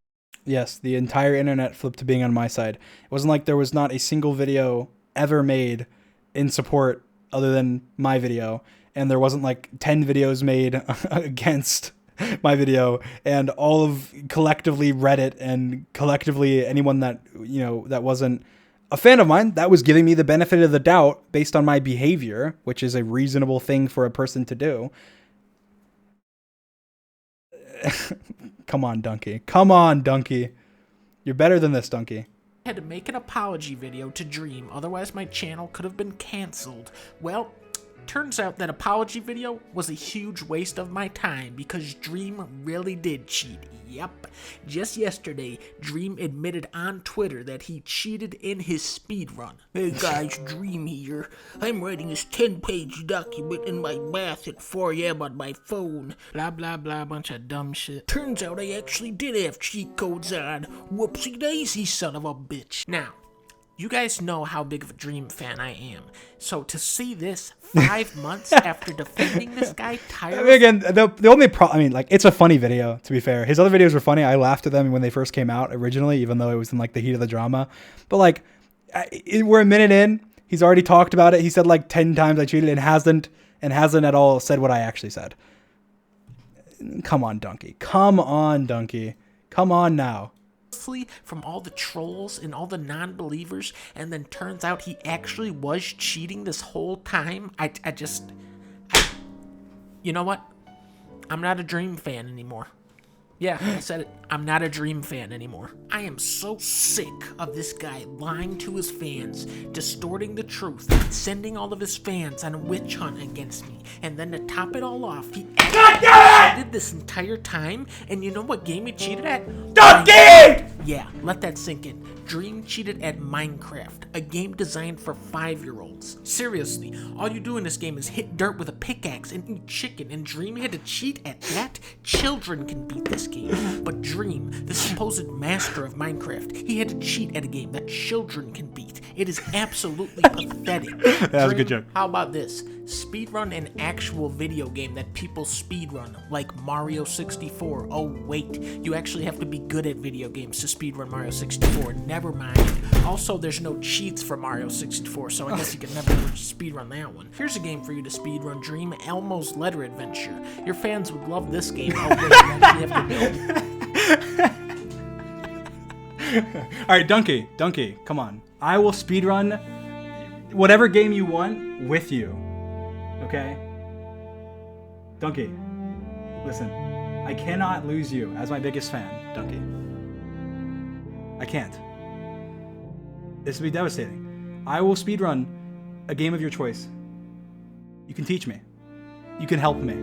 Yes, the entire internet flipped to being on my side. It wasn't like there was not a single video ever made in support other than my video, and there wasn't like 10 videos made against my video, and all of collectively Reddit and collectively anyone that, you know, that wasn't a fan of mine, that was giving me the benefit of the doubt based on my behavior, which is a reasonable thing for a person to do. Come on, Donkey. Come on, Donkey. You're better than this, Donkey. had to make an apology video to Dream, otherwise my channel could have been cancelled. Well, turns out that apology video was a huge waste of my time because Dream really did cheat. Yep. Just yesterday, Dream admitted on Twitter that he cheated in his speedrun. Hey guys, Dream here. I'm writing this 10-page document in my bath at 4 a.m. on my phone. Blah blah blah, bunch of dumb shit. Turns out I actually did have cheat codes on. Whoopsie daisy, son of a bitch. Now, you guys know how big of a Dream fan I am. So to see this 5 months after defending this guy tirelessly... Again, the only problem... I mean, like, it's a funny video, to be fair. His other videos were funny. I laughed at them when they first came out originally, even though it was in, like, the heat of the drama. But, like, we're a minute in. He's already talked about it. He said, like, 10 times I cheated and hasn't at all said what I actually said. Come on, Donkey. Come on, Donkey. Come on now. From all the trolls and all the non-believers, and then turns out he actually was cheating this whole time. You know what? I'm not a Dream fan anymore. Yeah, I said it. I'm not a Dream fan anymore. I am so sick of this guy lying to his fans, distorting the truth, sending all of his fans on a witch hunt against me, and then to top it all off, he cheated this entire time, and you know what game he cheated at? Donkey! Yeah, let that sink in. Dream cheated at Minecraft, a game designed for 5-year-olds. Seriously, all you do in this game is hit dirt with a pickaxe and eat chicken, and Dream had to cheat at that? Children can beat this game. But Dream, the supposed master of Minecraft, he had to cheat at a game that children can beat. It is absolutely pathetic. That was a good joke. How about this? Speedrun an actual video game that people speedrun, like Mario 64. Oh wait, you actually have to be good at video games to speedrun Mario 64. Never mind. Also, there's no cheats for Mario 64, so I guess you can never speedrun that one. Here's a game for you to speedrun, Dream. Elmo's Letter Adventure. Your fans would love this game. Oh wait, you actually have to build. Alright, Donkey, come on. I will speedrun whatever game you want with you. Okay? Donkey, listen. I cannot lose you as my biggest fan, Donkey. I can't. This would be devastating. I will speedrun a game of your choice. You can teach me. You can help me.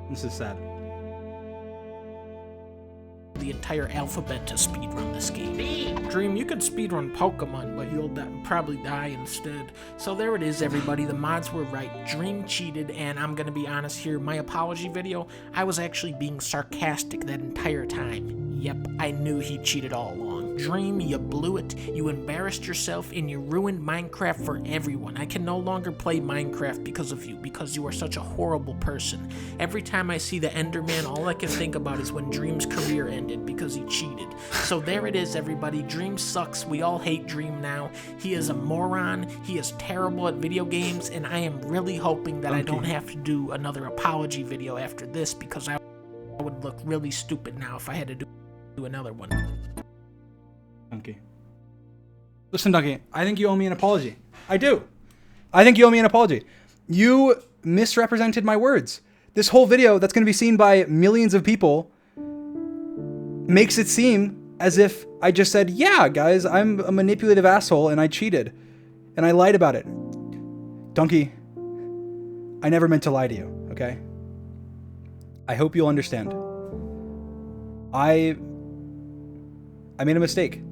This is sad. The entire alphabet to speedrun this game. Dream, you could speedrun Pokemon, but you'll probably die instead. So there it is, everybody. The mods were right. Dream cheated, and I'm gonna be honest here. My apology video, I was actually being sarcastic that entire time. Yep, I knew he cheated all along. Dream, you blew it. You embarrassed yourself and you ruined Minecraft for everyone. I can no longer play Minecraft because of you, because you are such a horrible person. Every time I see the Enderman, all I can think about is when Dream's career ended because he cheated. So there it is, everybody. Dream sucks. We all hate Dream now. He is a moron. He is terrible at video games, and I am really hoping that I don't have to do another apology video after this, because I would look really stupid now if I had to do another one. Donkey. Listen, Donkey, I think you owe me an apology. I do. I think you owe me an apology. You misrepresented my words. This whole video that's going to be seen by millions of people makes it seem as if I just said, yeah, guys, I'm a manipulative asshole and I cheated and I lied about it. Donkey, I never meant to lie to you, okay? I hope you'll understand. I made a mistake,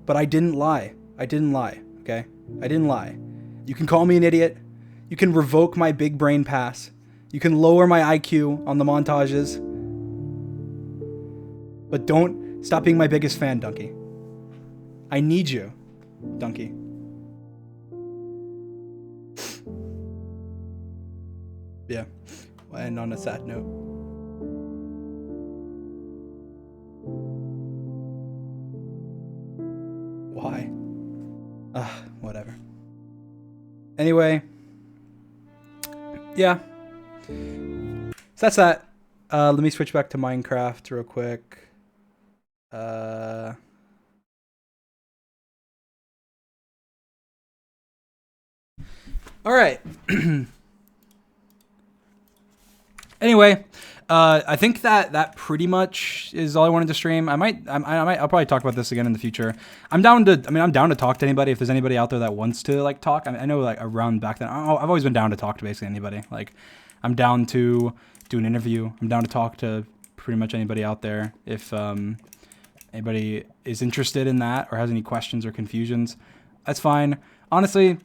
but I didn't lie. I didn't lie, okay? I didn't lie. You can call me an idiot. You can revoke my big brain pass. You can lower my IQ on the montages. But don't stop being my biggest fan, Donkey. I need you, Donkey. Yeah, we'll end on a sad note. Why? Whatever. Anyway. Yeah. So that's that. Let me switch back to Minecraft real quick. All right. Anyway, I think that pretty much is all I wanted to stream. I'll probably talk about this again in the future. I'm down to talk to anybody. If there's anybody out there that wants to like talk, I know like around back then, I've always been down to talk to basically anybody. Like, I'm down to do an interview. I'm down to talk to pretty much anybody out there. If anybody is interested in that or has any questions or confusions, that's fine. Honestly,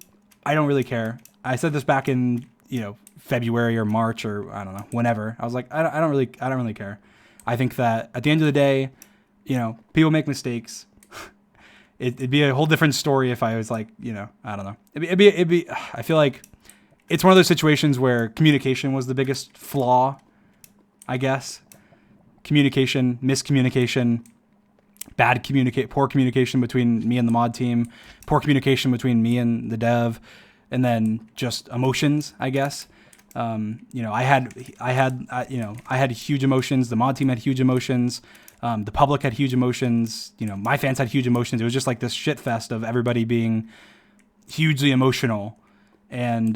I don't really care. I said this back in, February or March or I don't know, whenever. I was like, I don't really care. I think that at the end of the day, people make mistakes. It'd be a whole different story if I was like, I don't know. It'd be. I feel like it's one of those situations where communication was the biggest flaw, I guess. Communication, miscommunication, poor communication between me and the mod team, poor communication between me and the dev, and then just emotions, I guess. I had huge emotions. The mod team had huge emotions. The public had huge emotions. My fans had huge emotions. It was just like this shit fest of everybody being hugely emotional. And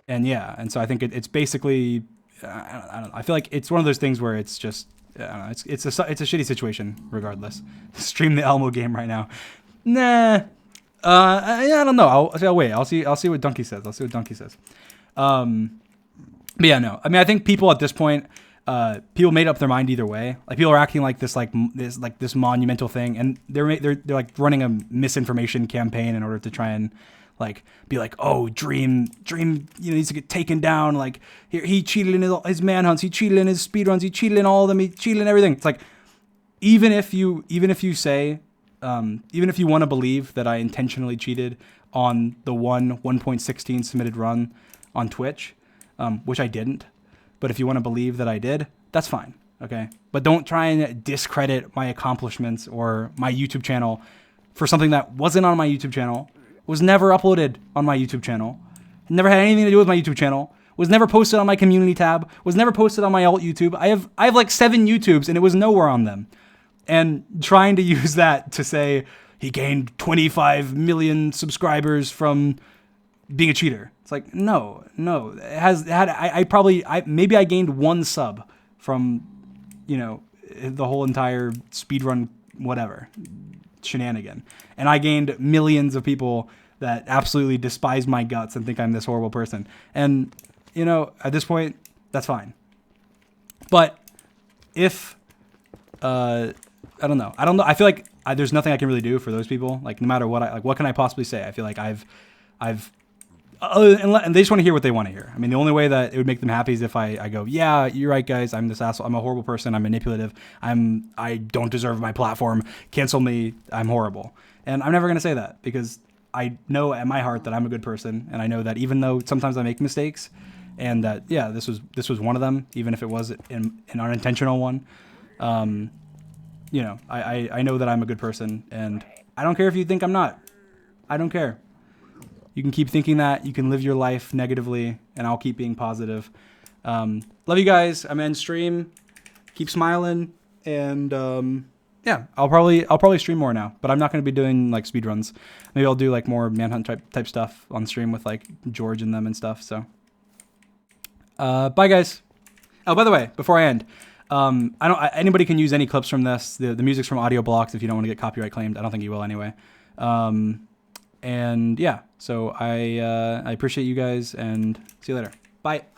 yeah. And so I think it's basically, I don't know. I feel like it's one of those things where it's just, I don't know, it's a shitty situation regardless. Stream the Elmo game right now. Nah. I don't know. I'll wait. I'll see what Donkey says. But yeah, no. I mean, I think people at this point, people made up their mind either way. Like, people are acting like this monumental thing, and they're like running a misinformation campaign in order to try and like be like, oh, Dream, needs to get taken down. Like, he cheated in his manhunts, he cheated in his speedruns, he cheated in all of them, he cheated in everything. It's like, even if you say, even if you want to believe that I intentionally cheated on the 1.16 submitted run on Twitch, which I didn't, but if you want to believe that I did, that's fine, okay? But don't try and discredit my accomplishments or my YouTube channel for something that wasn't on my YouTube channel, was never uploaded on my YouTube channel, never had anything to do with my YouTube channel, was never posted on my community tab, was never posted on my alt YouTube. I have like 7 YouTubes and it was nowhere on them. And trying to use that to say he gained 25 million subscribers from being a cheater. It's like, no. Maybe I gained 1 sub from, the whole entire speedrun whatever shenanigan. And I gained millions of people that absolutely despise my guts and think I'm this horrible person. And, at this point, that's fine. But if, I don't know. I feel like there's nothing I can really do for those people. Like, no matter what what can I possibly say? I feel like I've and they just want to hear what they want to hear. I mean, the only way that it would make them happy is if I go, yeah, you're right, guys. I'm this asshole. I'm a horrible person. I'm manipulative. I don't deserve my platform. Cancel me. I'm horrible. And I'm never going to say that because I know at my heart that I'm a good person. And I know that even though sometimes I make mistakes and that, yeah, this was one of them, even if it was an unintentional one, you know, I know that I'm a good person and I don't care if you think I'm not. I don't care. You can keep thinking that. You can live your life negatively, and I'll keep being positive. Love you guys. I'm in stream. Keep smiling, and yeah, I'll probably stream more now. But I'm not going to be doing like speedruns. Maybe I'll do like more manhunt type stuff on stream with like George and them and stuff. So, bye guys. Oh, by the way, before I end, anybody can use any clips from this. The music's from Audio Blocks. If you don't want to get copyright claimed, I don't think you will anyway. And yeah, so I appreciate you guys and see you later. Bye.